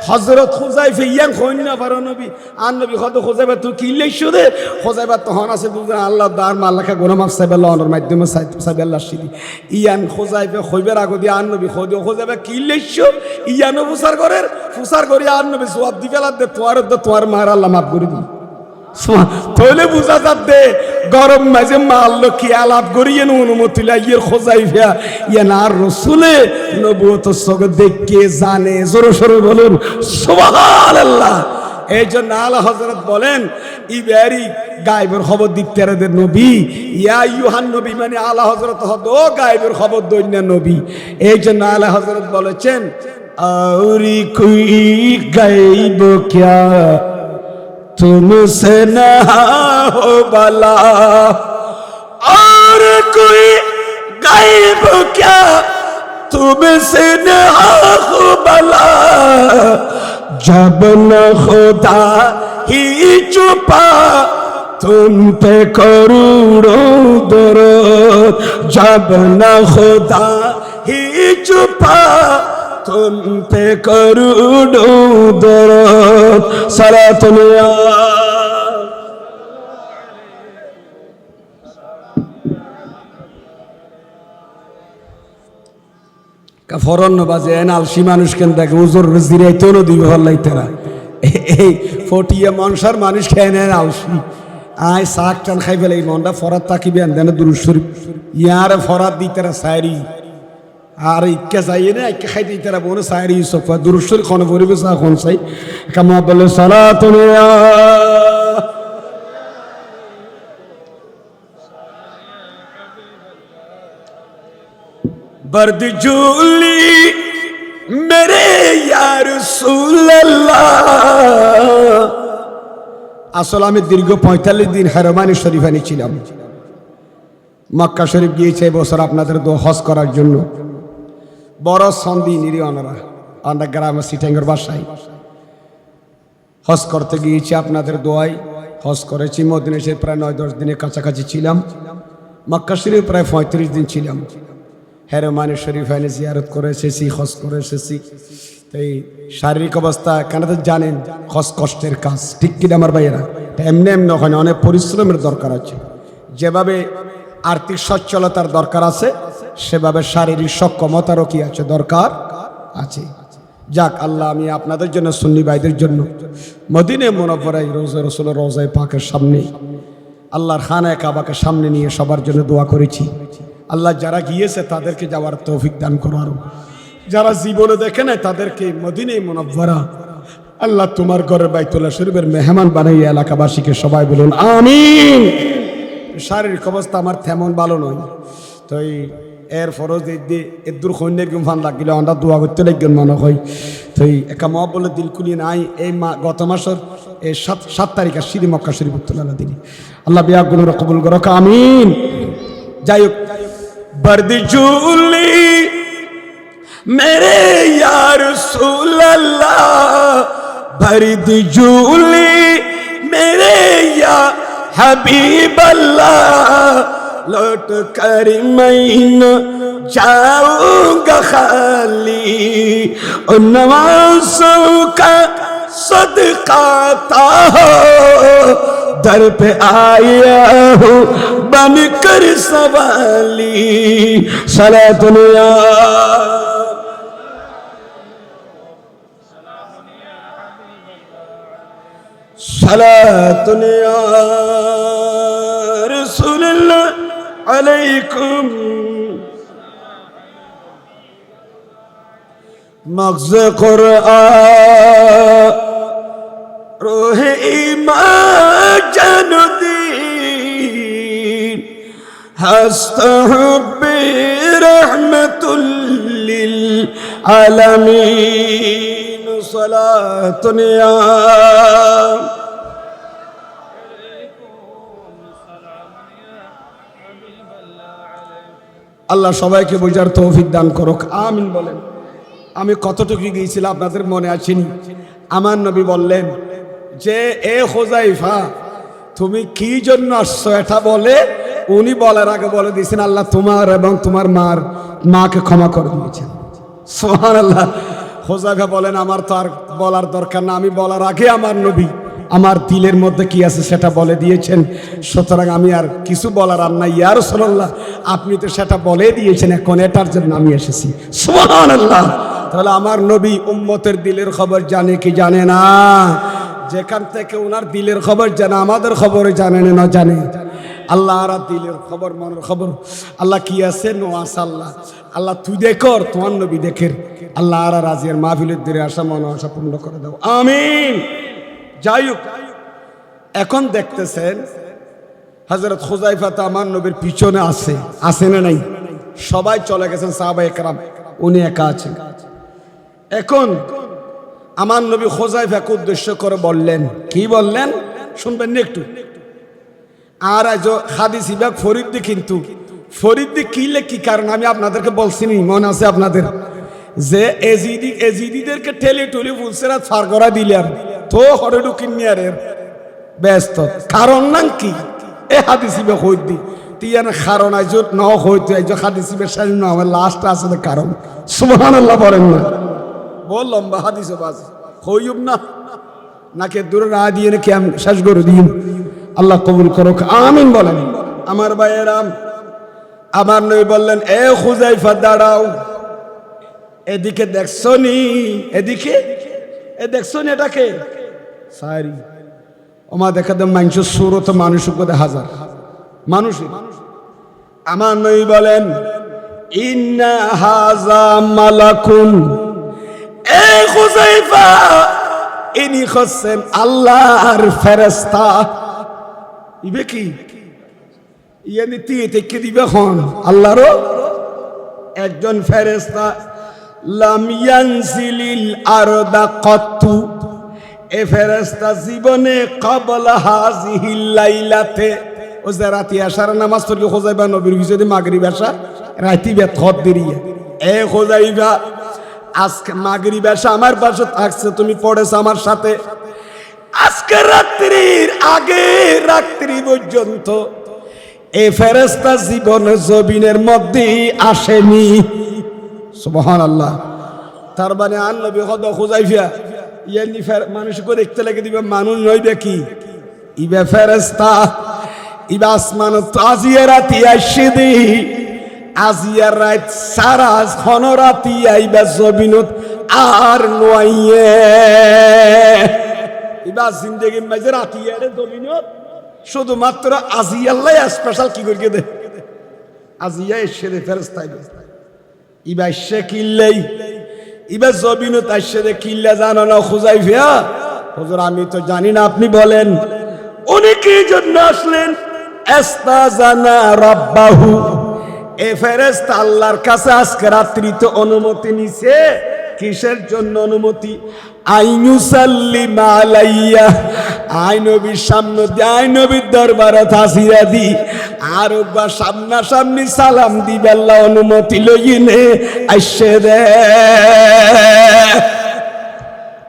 হযরত হুযায়ফা ইয়াং কইনা পারো নবী আর নবী কত হুযায়ফা তুই কি লইছো রে। হুযায়ফা তখন আছে বুঝা আল্লাহ দার মাল্লাকা গুনাহ মাফ চাইবে লওয়ার মাধ্যমে চাইবে আল্লাহ শিদি। ইয়ান হুযায়ফা কইবার আগে দিয়ে আর নবী কই দিও হুযায়ফা কি লইছো, ইয়ানো ফুসার করের ফুসার করি আর নবী জবাব দি ফেলা দে তোমার মার আল্লাহ মাফ করে দি। তাহলে বুঝা যাবে গরম মাঝে মারলো কি আলাপ করিয়ে অনুমতি লাগিয়ে হুযায়ফা ইয়ান আর রাসূলে নবুয়ত সগ দেখে জানে। জোরে সোরে বলুন সুবহানাল্লাহ। এই জন্য আলা হযরত বলেন ইবারি গায়বের খবর দিতেরাদের নবী, ইয়া আইয়ুহান নবী মানে আলা হযরত হদ ও গায়বের খবর দইনা নবী। এই জন্য আলা হযরত বলেছেন আউরি কুই গায়ব কিয়া तुमसे न हो भला, और कोई गायब क्या तुमसे न हो भला, जब न खुदा ही छुपा तुम पे करोड़ों दरूद, जब न खुदा ही छुपा तुम पे करोड़ों दरूद, सलातुल या ফরন বাজে এনালসি মানুষ কেন দেখে উজুর জিরাইতে নদী ভাল লাইতেরা এই ফটিয়া মনসার মানুষ খেয়ে নেন আলসি আয় শাক টান খাই ফেলে এই মনটা ফরাত তাকিবে দেন দুরুদ শরীফ ইয়ারে ফরাত দিতেরা সাইরি আর ইক্কা যাইয়ে না ইক্কা খাইতে দিতেরা বনে সাইরি ইউসুফ দুরুদ শরীফ কোন পরিবে সা কোন সাই কামা বলে সালাতুল ইয়া बर्द जूली मेरे यार रसूलुल्लाह। আসলে আমি দীর্ঘ ৪৫ দিন হারমানি শরীফানি ছিলাম। মক্কা শরীফ গিয়েছে এবছর আপনাদের দোয়া হজ করার জন্য। বড় সন্ধি নিরি অনারা আমরা গ্রামে সিটাঙ্গের বাসায় হজ করতে গিয়েছি আপনাদের দোয়ায় হজ করেছি। মদিনা এসে প্রায় ৯-১০ দিনের কাছাকাছি ছিলাম। মক্কা শরীফ প্রায় ৩৫ দিন ছিলাম। হেরমানি শরীফানে জিয়ারত করে এসেছি, হজ করে এসেছি। এই শারীরিক অবস্থা কেন জানেন হজ কষ্টের কাজ, ঠিক কিনা আমার ভাইয়েরা? এমনি এমনি ওখানে অনেক পরিশ্রমের দরকার আছে। যেভাবে আর্থিক সচ্ছলতার দরকার আছে সেভাবে শারীরিক সক্ষমতারও কি আছে দরকার আছে। যাক আল্লাহ আমি আপনাদের জন্য সুন্নি ভাইদের জন্য মদিনা মুনাওয়ারায় রওজা রাসূলের রওজায়ে পাকের সামনে আল্লাহর খানায়ে কাবাকে সামনে নিয়ে সবার জন্য দোয়া করেছি। আল্লাহ যারা গিয়েছে তাদেরকে যাওয়ার তৌফিক দান করো, যারা জীবনে দেখে নাই তাদেরকে মদিনা মুনাওয়ারা আল্লাহ তোমার ঘরের বাইতুল্লাহ শরীফের মেহমান বানাইয়া এলাকাবাসীকে সবাই বলুন আমিন। শারীরিক অবস্থা আমার তেমন ভালো নয়, তো এর ফরজ এদুর সৈন্যের গুমফান লাগিলে আমরা দোয়া করতে লাগবেন মনে হয়। তো একা মহবলে দিলকুলি নাই। এই গত মাসের এই ৭ তারিখ শ্রী মক্কা শরীফ উত্তোলন দিন আল্লাহ বিয়াগুলো কবুল করো আমিন। যাই হোক बर्द जूली मेरे यार रसूलुल्लाह, बर्द जूली मेरे या हबीब अल्लाह, लौट कर मैं न जाऊंगा खाली, उन नवाज़ों का सदका था दर पे आया हूँ बन कर सवाली, सलातुल या सलातुल या रसूलुल्लाह अलैकुम मग़ज़ कुरआन रूह ईमान जनुद्दीन हस्त हुब्बे रहमतुल लिल আলামিন সালাতুন ইয়া আল্লাহ সবাইকে বোঝার তৌফিক দান করুক, আমিন বলেন। আমি কতটুকু গিয়েছিলাম আপনাদের মনে আছেনি? আমার নবী বললেন যে এ হুযায়ফা তুমি কি জন্য আসছো এটা বলে, উনি বলার আগে বলে দিয়েছেন আল্লাহ তোমার এবং তোমার মাকে ক্ষমা করে দিয়েছেন। সুবহানাল্লাহ। হুযায়ফা বলেন আমার তো আর বলার দরকার না, আমি বলার আগে আমার নবী আমার দিলের মধ্যে কি আছে সেটা বলে দিয়েছেন, সুতরাং আমি আর কিছু বলার আর নাই। ইয়া রাসূলুল্লাহ আপনি তো সেটা বলে দিয়েছেন, এখন এটার জন্য আমি এসেছি। সুবহানাল্লাহ। তাহলে আমার নবী উম্মতের দিলের খবর জানে কি জানে না? যেখান থেকে ওনার দিলের খবর জানে, আমাদের খবর জানে না জানে? আল্লাহ আর দিলের খবর মনের খবর আল্লাহ কি আছে নো আসাল্লাহ আল্লাহ তুই দেখর তোমার নবী দেখের আল্লাহ আর রাজিয়ার মাহফিলের দিকে আসা মন আশা পূর্ণ করে দাও, আমিন। যাই হোক, এখন দেখতেছেন হযরত হুযায়ফা তো আমার নবীর পিছনে আছে না নাই? সবাই চলে গেছেন সাহাবায়ে কেরাম, উনি একা আছেন। এখন আমার নবী হুযায়ফাকে উদ্দেশ্য করে বললেন, কি বললেন শুনবেন না একটু? আর আজ হাদিস বিভাগ ফরিদদি, কিন্তু ফরিদদি কি কারণ আমি আপনাদেরকে বলছিনি, মনে আছে আপনাদের? যে এজিদিদেরকে ঠেলে টুলি ফুলসেরা ফার করা দিলেন তো হরেডু কিনিয়ারের ব্যস্ত কারণ নাম কি? এ হাদিস বিভাগ হইদি তিয়ান কারণ আজ ন হইতে আজ হাদিস বিভাগ সারি না আমার লাস্ট আছে কারণ। সুবহানাল্লাহ বলেন না? বল লম্বা হাদিস বাজ হইব না নাকি দূরে না দিয়ে নাকি আমি শেষ করে দিই। আল্লাহ কবুল করুক, আমিন বলেন। আমার ভাইয়েরাম, আমার নবী বললেন এ হুযায়ফা দাঁড়াও, এদিকে দেখছো নি? এদিকে দেখছো নি? এটাকে সারি ওমা দেখা দেন মানুষ সুরত মানুষ বোধ হাজার মানুষ। আমার নবী বলেন ইন্না হাযা মালাকুন, এ হুযায়ফা ইনি হচ্ছেন আল্লাহর ফেরেশতা। ইবে কি ইয়ানি তিয়ে থেকে দিবে হন আল্লাহরও একজন ফেরেশতা। লাম ইয়ানজিলিল আরদা কত্তু, এ ফেরেশতা জীবনে ক্বাবলা হাযিহিল লাইলাতে, ও যে রাতে আশার নামাজ পড়ি হুযায়ফা নবীর পিছনে মাগরিব আশা রাতি বেত খত দেরিয়া। এ হুযায়ফা আজকে মাগরিব আশা আমার পাশে থাকছে, তুমি পড়েছ আমার সাথে, আজকে রাত্রির আগে রাত্রি পর্যন্ত এই ফেরেশতা জীবনে জমিনের মধ্যে আসেনি। সুবহানাল্লাহ। তার মানে আন নবী হদ হুযায়ফা ইয়ানি মানুষকে দেখতে লাগে দিবে মানুষ নইবে কি ইবে ফেরেশতা। ইবে আসমান আজিয়া রাতি আসে দি, আজিয়া রাত সারা খনরাতি আইবা জমিনত আর নইয়ে ইবা জিন্দেগির মাঝে রাতি আরে জমিনত শুধুমাত্র আজিয়াল্লাহ স্পেশাল কি করিয়ে দে, আজিয়া এসে দে ফেরেশতা ইবা এসে কিল্লাই ইবা জমিনত আসে দে কিল্লা জানো না হুযায়ফা? হুজুর আমি তো জানি না, আপনি বলেন। উনি কি জন্য আসলেন? ইস্তাজানা রাব্বাহু, এ ফেরেশতা আল্লাহর কাছে আজকে রাত্রি তো অনুমতি নিছে। কিসের জন্য অনুমতি? আইনুসাল্লিম আলাইয়া, আই নবীর সামনে দি, আই নবীর দরবারে হাজিরা দি আর একবার সামনাসামনি সালাম দিবে আল্লাহ অনুমতি লইনে আইসে দে।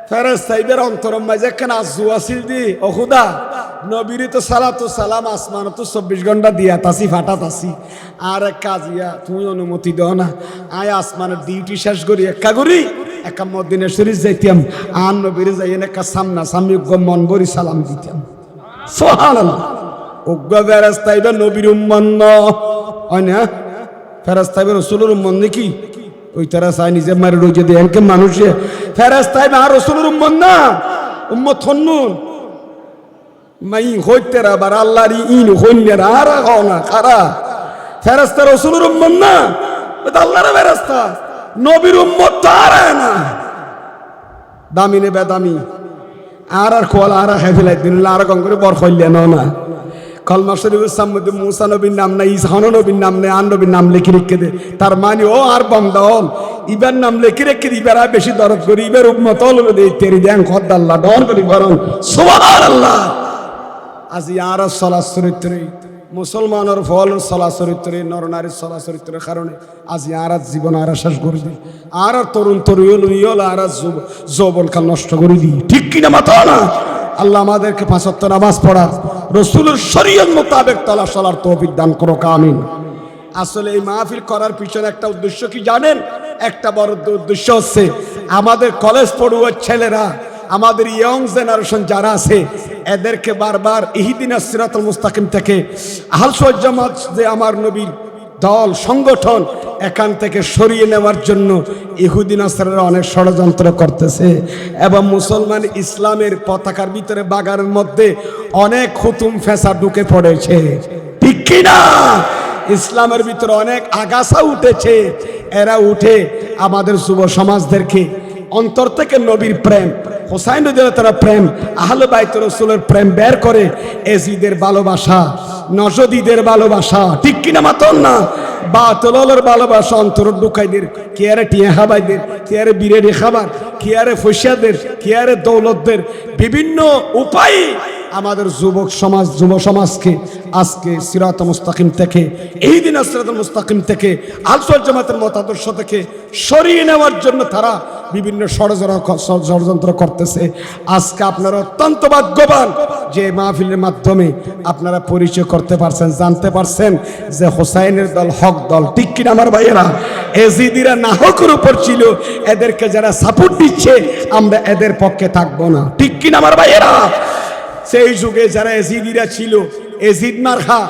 ফেরেশতা ইবের অন্তরম মাঝে কেন আজু আসিল দি ও খুদা নবীর তো সালাতু সালাম আসমান তো 24 ঘন্টা দিয়া তাসি ফাটা তাসি আর এক কাজিয়া তুমি অনুমতি দাও না, আয় আসমানের ডিউটি শেষ করি একা করি একা মদিনা শরীফ যাইতাম আর নবীর যাই একা সামনা সামনি মন ভরি সালাম দিতাম। সুবহানাল্লাহ। ওগ্গ ফেরেশতা ইবে নবীর উম্মত হয় না? ফেরেশতা ইবে রাসূলের উম্মত নাকি? ওই তারা চাই নিজে মারে রোজে দিয়ে এনকে মানুষে ফেরেশতা ইবে আর রাসূলের উম্মত না, উম্মত হন্নুন মাই হইতেরা বার আল্লাহর ইন হইনেরা আর না খারা ফেরেশতা রাসূলের উম্মত না, ওটা আল্লাহর ফেরেশতা নবীর উম্মত তো আর না। দামি নে বেদামি আর কোলা আর হেফিলাই দিন আর কম করে বর কইলে না কলমা শরীফের সামনে মুসা নবীর নাম নাই, ঈসা নবীর নাম নেই, আর নবীর নাম লিখে রেখে দে। তার মানে ও আর বন্ধন ইবার নাম লিখে রেখে দিবার আর বেশি দরদ করি ইবার উম্মত হল তেরি দেন খদ্দাল্লাহ ডর করি বরং সুবহানাল্লাহ। আজ ইয়ার সলা চরিত্রে মুসলমানের ফল সলা চরিত্রে নরনারীর সলা চরিত্রের কারণে আজ ইয়ার জীবন আর শেষ করে দিই, আর তরুণ তরুণ আর যৌবন কাল নষ্ট করে দিই, ঠিক কিনা মাথা না? আল্লাহ আমাদেরকে ৫ ওয়াক্ত নামাজ পড়া রসুলের শরীয়ত মোতাবেক তালা চলার তৌফিক দান করো, আমিন। আসলে এই মাহফিল করার পিছনে একটা উদ্দেশ্য কি জানেন? একটা বড় উদ্দেশ্য হচ্ছে আমাদের কলেজ পড়ুয়ার ছেলেরা, আমাদের ইয়ং জেনারেশন যারা আছে এদেরকে বারবার ইহদিনাস সিরাতাল মুস্তাকিম থেকে আহলে সুন্নাত জামাত যে আমার নবীর দল সংগঠন এখান থেকে সরিয়ে নেওয়ার জন্য ইহুদি নাসারারা অনেক ষড়যন্ত্র করতেছে এবং মুসলমান ইসলামের পতাকার ভিতরে বাগানের মধ্যে অনেক হুতুম ফেসা ঢুকে পড়েছে, ঠিক কিনা? ইসলামের ভিতরে অনেক আগাছা উঠেছে। এরা উঠে আমাদের যুব সমাজদেরকে অন্তর থেকে নবীর প্রেম, হোসাইন রাদিয়াল্লাহু তাআলা প্রেম, আহলে বাইত রাসূলের প্রেম বের করে এজিদের ভালোবাসা, নজদীদের ভালোবাসা, ঠিক কিনা মাতন না? বাতলের ভালোবাসা অন্তর ঢুকাইদের, কে আরে টিয়া খাবাইদের, কে আরে বিরেডি খাবার, কে আরে ফসিয়াদের, কে আরে দৌলতদের বিভিন্ন উপায়ে আমাদের যুবক সমাজ যুব সমাজকে আজকে সিরাত মুস্তাকিম থেকে ইহদিনাস সিরাতাল মুস্তাকিম থেকে আহলে সুন্নাত জামাতের মতাদর্শ থেকে সরিয়ে নেওয়ার জন্য তারা বিভিন্ন ষড়যন্ত্র করতেছে। আজকে আপনারা অত্যন্ত ভাগ্যবান যে মাহফিলের মাধ্যমে আপনারা পরিচয় করতে পারছেন, জানতে পারছেন যে হোসাইনের দল হক দল, ঠিক কিনা আমার ভাইয়েরা? এজিদিরা নাহকের উপর ছিল, এদেরকে যারা সাপোর্ট দিচ্ছে আমরা এদের পক্ষে থাকবো না, ঠিক কিনা আমার ভাইয়েরা? সেই যুগে যারা এজিদিরা ছিল, এজিদ মারখা,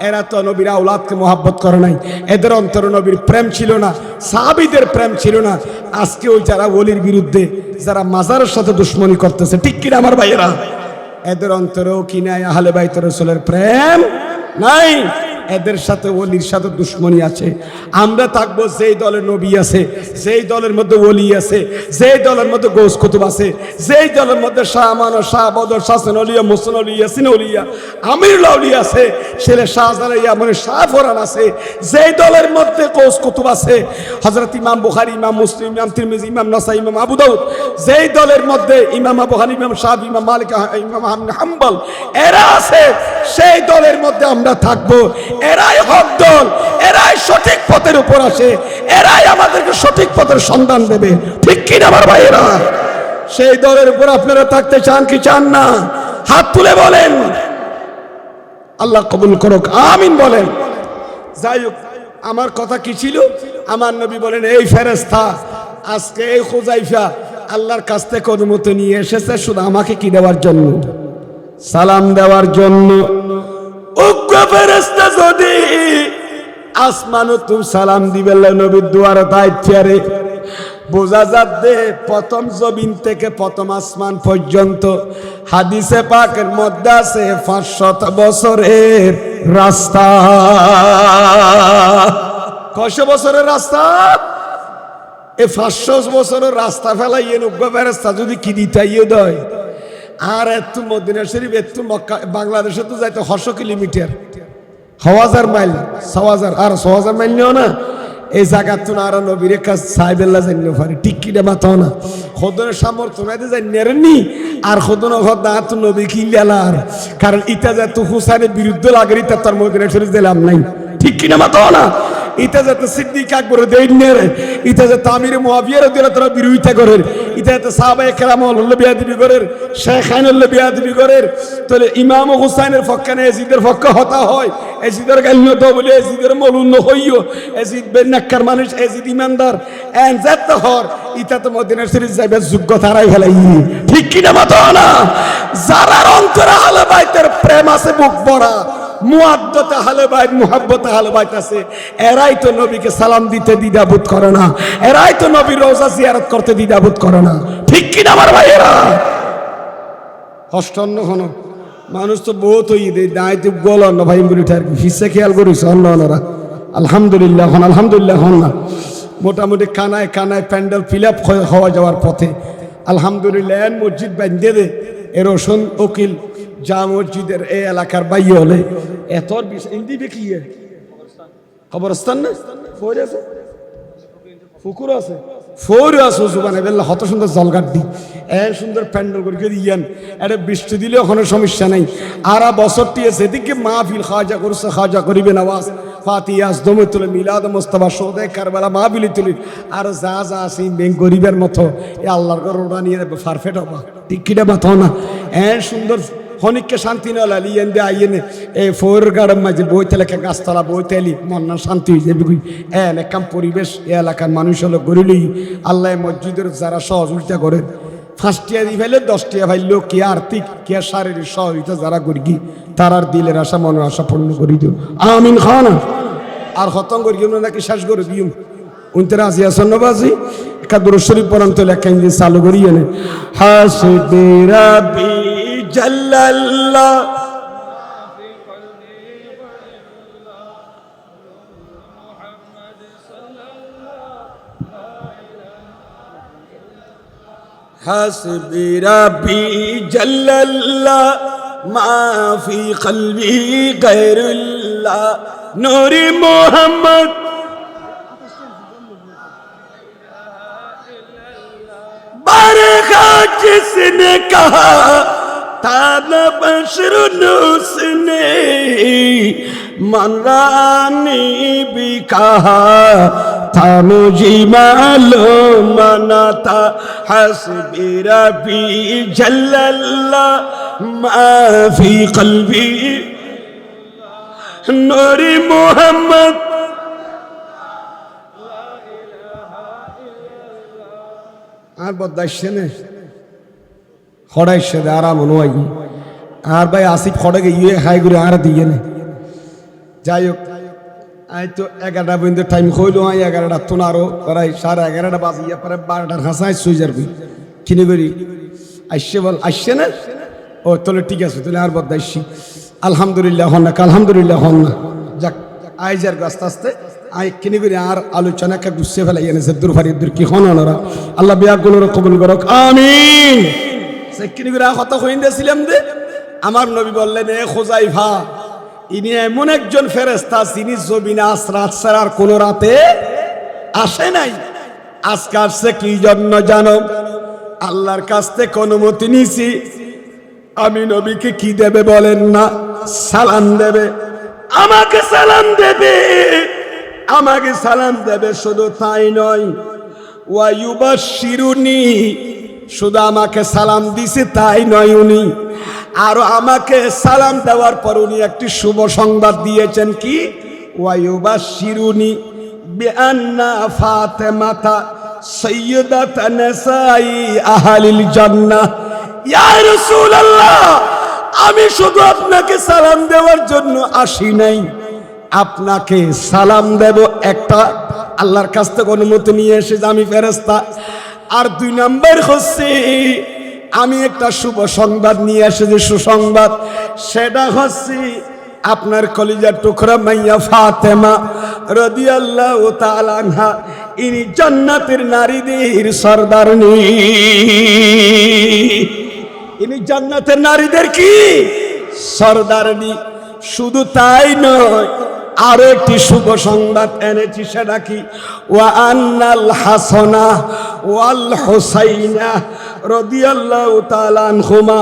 এরা তো নবীর আওলাদকে মোহাব্বত করে নাই, এদের অন্তরে নবীর প্রেম ছিল না, সাহাবীদের প্রেম ছিল না। আজকে ওই যারা ওলির বিরুদ্ধে যারা মাজারের সাথে দুশ্মনী করতেছে, ঠিক কিনা আমার ভাইয়েরা? এদের অন্তরেও কি নাই? আহলে বাইত রাসূলের প্রেম নাই, এদের সাথে ওলির সাথে দুশ্মনী আছে। আমরা থাকবো যেই দলের নবী আছে, যেই দলের মধ্যে ওলি আছে, যেই দলের মধ্যে গৌস কুতুব আছে, যেই দলের মধ্যে শাহ আমান, শাহ বদর, শাহসেন অলিয়া, মুহসিন অলিয়া, ইয়াসিন অলিয়া, আমিরুল আউলিয়া আছে, ছেলে শাহজালাল ইয়ামানি, শাহ ফরান আছে, যেই দলের মধ্যে গৌস কুতুব আছে, হযরত ইমাম বুখারী, ইমাম মুসলিম, ইমাম তিরমিজি, ইমাম নাসাই, ইমাম আবু দাউদ, যেই দলের মধ্যে ইমাম আবু হানিফা, ইমাম শাফি, ইমাম মালিক, ইমাম হাম্বল এরা আছে, সেই দলের মধ্যে আমরা থাকবো। এরাই হক দল, এরাই সঠিক পথের উপর আসে, এরাই আমাদেরকে সঠিক পথের সন্ধান দেবে, ঠিক কিনা আমার ভাইয়েরা? সেই দলের উপর আপনারা থাকতে চান কি চান না? হাত তুলে বলেন, আল্লাহ কবুল করুক, আমিন বলেন। যাই হোক, আমার কথা কি ছিল? আমার নবী বলেন এই ফেরেশতা আজকে এই খুজাইফা আল্লাহর কাছ থেকে অনুমতি নিয়ে এসেছে শুধু আমাকে কি দেওয়ার জন্য? সালাম দেওয়ার জন্য। উগ্র ফেরেশতা যদি আসমানও তুমি সালাম দিবে নবীর দুয়ারে দায়িত্বে বোঝা যাচ্ছে প্রথম জমিন থেকে প্রথম আসমান পর্যন্ত হাদিসে পাকের মধ্যে আছে 500 বছরের রাস্তা। কয়শো বছরের রাস্তা? এই 500 বছরের রাস্তা ফেলাইয়ে উগ্র ফেরেশতা যদি কি দিতাইয়ে দেয়, আর এত মদিনা শরীফ এত মক্কা বাংলাদেশে তো যাইতে 100 কিলোমিটার, 1000 মাইল, 6000 আর 6000 মাইল নিও না। এই জায়গা তো আর নবীর কাছ সাহেবেল্লা জানিয়ে পারে, ঠিক কিনা মাথাও না খোদনের সামর্থ্য নাইতে যাই নেরেননি আর খোদন খোদা তো নবী কি লেলার, কারণ ইটা যত হুসাইনের বিরুদ্ধে লাগে ইটা তার মদিনা শরীফ দিলাম নাই, ঠিক কিনা মাথাও না? ইটা যাতে সিদ্দিক আকবরের দেই নেরে, ইটা যাতে আমির মুয়াবিয়ার দিলে তারা বিরোধিতা করেন, ইটা যাতে সাহাবায়ে কেরাম হল্লে বিয়াদবি করেন, শেখাইন হল্লে বিয়াদবি করেন, তাহলে ইমাম হুসাইনের পক্ষে না এজিদের পক্ষে হতা হয়, এজিদের গাইল তো বলে এজিদের মলুন হইও, এজিদ বেনাক্কার মানুষ, এজিদ ইমানদার এন যাত হর, ইটা তো মদিনা শরীফ যাইবে যোগ্যতা হারাই ফেলাই, ঠিক কিনা মাথাও না? যারা অন্তরে আহলে বাইতের প্রেম আছে বুক ভরা, মুআদ্দাত আহলে বাইত, মুহাব্বত আহলে বাইত আছে, এরাই তো নবীকে সালাম দিতে দ্বিধাবোধ করে না, এরাই তো নবীর রওজা জিয়ারত করতে দ্বিধাবোধ করে না, ঠিক কিনা আমার ভাইয়েরা? হস্টন্ন হনো মানুষ তো বহুত হই দে দাইতে গোলন ভাই বুলিটার হিসে খেয়াল করিস অন্যরা আলহামদুলিল্লাহ হন, আলহামদুলিল্লাহ হন না। মোটামুটি কানায় কানায় প্যান্ডেল ফিল আপ হওয়া যাওয়ার পথে আলহামদুলিল্লাহ। মসজিদ বান্ধে দে এ রোশন উকিল জামা মসজিদের এই এলাকার বাইরে হলে এতর বিষয় ইন্দিবে কি কবরস্থান না ফোর আছে পুকুর আছে ফোর আছে সুবানে বেল্লা কত সুন্দর জলগাট দি সুন্দর প্যান্ডেল করে দিয়েন এটা বৃষ্টি দিলে ওখানে সমস্যা নেই আর বছরটি সেদিকে মাহফিল খাজা করছে খাজা করিবে নওয়াজ ফাতিয়াস দমে তুলে মিলাদ মোস্তফা সৌদে কারবালা মাহফিলি তুলি আর যা যা আছে ব্যাংক গরিবের মতো এ আল্লাহর ঘর ওরা নিয়ে পারফেক্ট হবা ঠিক কিটা বাত না সুন্দর হনিককে শান্তি নলা লিয়েন দে আইয়েনে এই ফোর গাড়ের মাঝে বইতে লেখা গাছতলা বইতে এলি মন্না শান্তি হয়ে যাবে এলাকাম পরিবেশ এ এলাকার মানুষ হলো গরিলই আল্লাহ মসজিদের যারা সহযোগিতা করে 5 টিয়া দি ফেলে 10 টিয়া ফাইলেও কে আর্থিক কে শারীরিক সহযোগিতা যারা করি তারার দিলের আশা মনের আশা পূর্ণ করে দিও আমিন খান আর খতম করি নাকি শেষ করে দিও উনতে রাজি আসন বাজি একাদুর শরীফ পরন্ত লেখা ইংরেজি চালু করি এনে হাসবে রাবি জাল্লাল্লাহ হাসবি রাবি জাল্লাল্লাহ মা ফি কলবি গায়রুল্লাহ নূরে মুহাম্মদ बारगा जिसने कहा था न बशरुन उसने मनरानी भी कहा था मुझे मालूम ना था हस्बी रबी जल्लल्लाह मा फी कल्बी नूरी मोहम्मद আর বদাইছে না খড়াইছে আরাম নয় আর ভাই আসিফ খড়ে গিয়ে হাই করে আর দিয়ে না যাই হোক আই তো 11টা পর্যন্ত টাইম হইলো 11টা তো আরো প্রায় 11:30 বাজিয়ে পরে 12টার হাসায় শুয়ে যাবি কিনে করি আসছে বল আসছে না ও তাহলে ঠিক আছে তাহলে আর বদাইছি আলহামদুলিল্লাহ হন না আলহামদুলিল্লাহ হন না যাক আইজার আস্তে আস্তে আই কিনে করে আর আলোচনাকে গুছিয়ে ফেলাই এনেছে দুর্ভারিদের কি হন ওনারা আল্লাহ বিয়াগুলোর কবুল করুক আমিন সে কিনে করে কথা কইতেছিলাম যে আমার নবী বললেন এ খুজাইফা ইনি এমন একজন ফেরেশতা যিনি জমিনে আসরাত ছাড়ার কোন রাতে আসে নাই আজকে আসছে কি জন্য জানো আল্লাহর কাছ থেকে অনুমতি নিছি আমি নবীকে কি দেবে বলেন না সালাম দেবে আমাকে সালাম দেবে আমাকে সালাম দেবে শুধু তাই নয় ওয়ায়ুবাশশিরুনি শুধু আমাকে সালাম দিছে তাই নয় উনি আর আমাকে সালাম দেওয়ার পর উনি একটি শুভ সংবাদ দিয়েছেন কি ওয়ায়ুবাশশিরুনি বিআন্না ফাতেমাতা সাইয়্যিদাতুন নিসাই আহলিল জান্নাহ ইয়া রাসূলুল্লাহ আমি শুধু আপনাকে সালাম দেওয়ার জন্য আসি নাই আপনাকে সালাম দেব একটা আল্লাহর কাছ থেকে অনুমতি নিয়ে এসে আমি ফেরেশতা আর 2 নাম্বার হচ্ছে আমি একটা শুভ সংবাদ নিয়ে এসে যে সুসংবাদ সেটা হচ্ছে আপনার কলিজার টুকরা মাইয়া ফাতেমা রাদিয়াল্লাহু তাআলা আনহা ইনি জান্নাতের নারীদের সরদারনি ইনি জান্নাতের নারীদের কি সরদারনি শুধু তাই নয় আরো একটি শুভ সংবাদ এনেছি সেটা কি ওয়া আন্নাল হাসানা ওয়াল হুসাইনা রাদিয়াল্লাহু তাআলা আনহুমা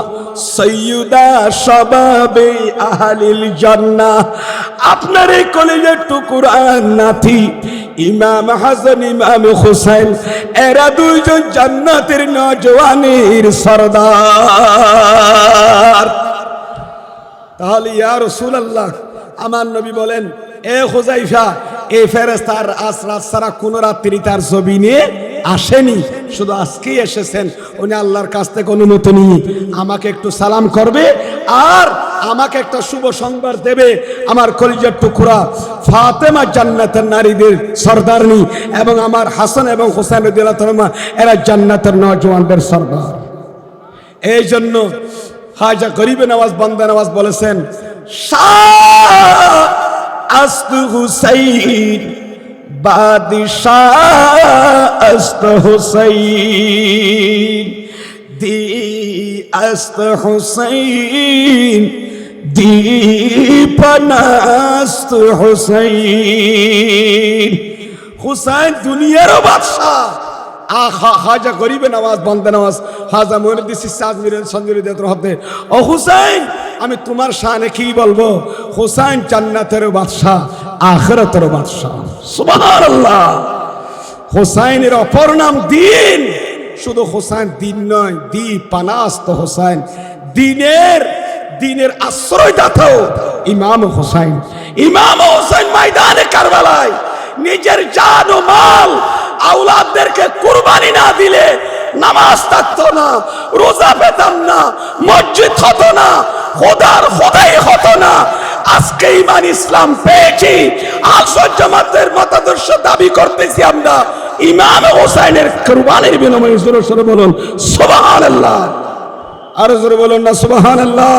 সাইয়্যিদা শাবাবে আহলিল জান্নাহ আপনার এই কলেজের টুকরা নাতি ইমাম হাসান ইমাম হুসাইন এরা দুইজন জান্নাতের নওজওয়ানের সরদার তাহলে ইয়া রাসূলুল্লাহ আমার নবী বলেন এ খুজাইফা এই ফেরেশতার আসরাত ছাড়া কোন রাত্রি তার জমিনে আসেনি শুধু আজকেই এসেছেন উনি আল্লাহর কাছ থেকে অনুমতি নিয়ে আমাকে একটু সালাম করবে আর আমাকে একটা শুভ সংবাদ দেবে আমার কলিজার টুকরা ফাতেমা জান্নাতের নারীদের সরদারনি এবং আমার হাসান এবং হোসেন রাদিয়াল্লাহু তাআলা এরা জান্নাতের নওজওয়ানদের সরদার এই জন্য খাজা গরিবে নওয়াজ বান্দা নওয়াজ বলেছেন শাহ আস্ত হুসাইন বাদশাহ আস্ত হুসাইন دی است حسین دی پناست حسین হুসাইন দুনিয়ারও বাদশাহ খাজা গরিবে নওয়াজ বন্দে নওয়াজ হাজা মঈনুদ্দিন চিশতি আজমিরের সঞ্জলি দেত রহতে ও হুসাইন আমি তোমার শানে কি বলবো হুসাইন জান্নাতের বাদশাহ আখিরাতের বাদশাহ সুবহানাল্লাহ হুসাইনের অপর নাম দ্বীন শুধু হুসাইন দ্বীন নয় দ্বী পানাস্ত হুসাইন দ্বীনের আশ্রয়দাতাও ইমাম হুসাইন ময়দানে কারবালায় নিজের জান ও মাল আওলাদদেরকে কুরবানি না দিলে নামাজ থাকতো না রোজা পেতাম না মসজিদ হতো না খোদাই হতো না আজকে ঈমান ইসলাম পেয়েছি আহলে জামাতের মতাদর্শ দাবি করতেছি আমরা ইমাম হোসেনের কুরবানির বিনিময়ে জোরে জোরে বলুন সুবহানাল্লাহ আর জোরে বলুন না সুবহানাল্লাহ।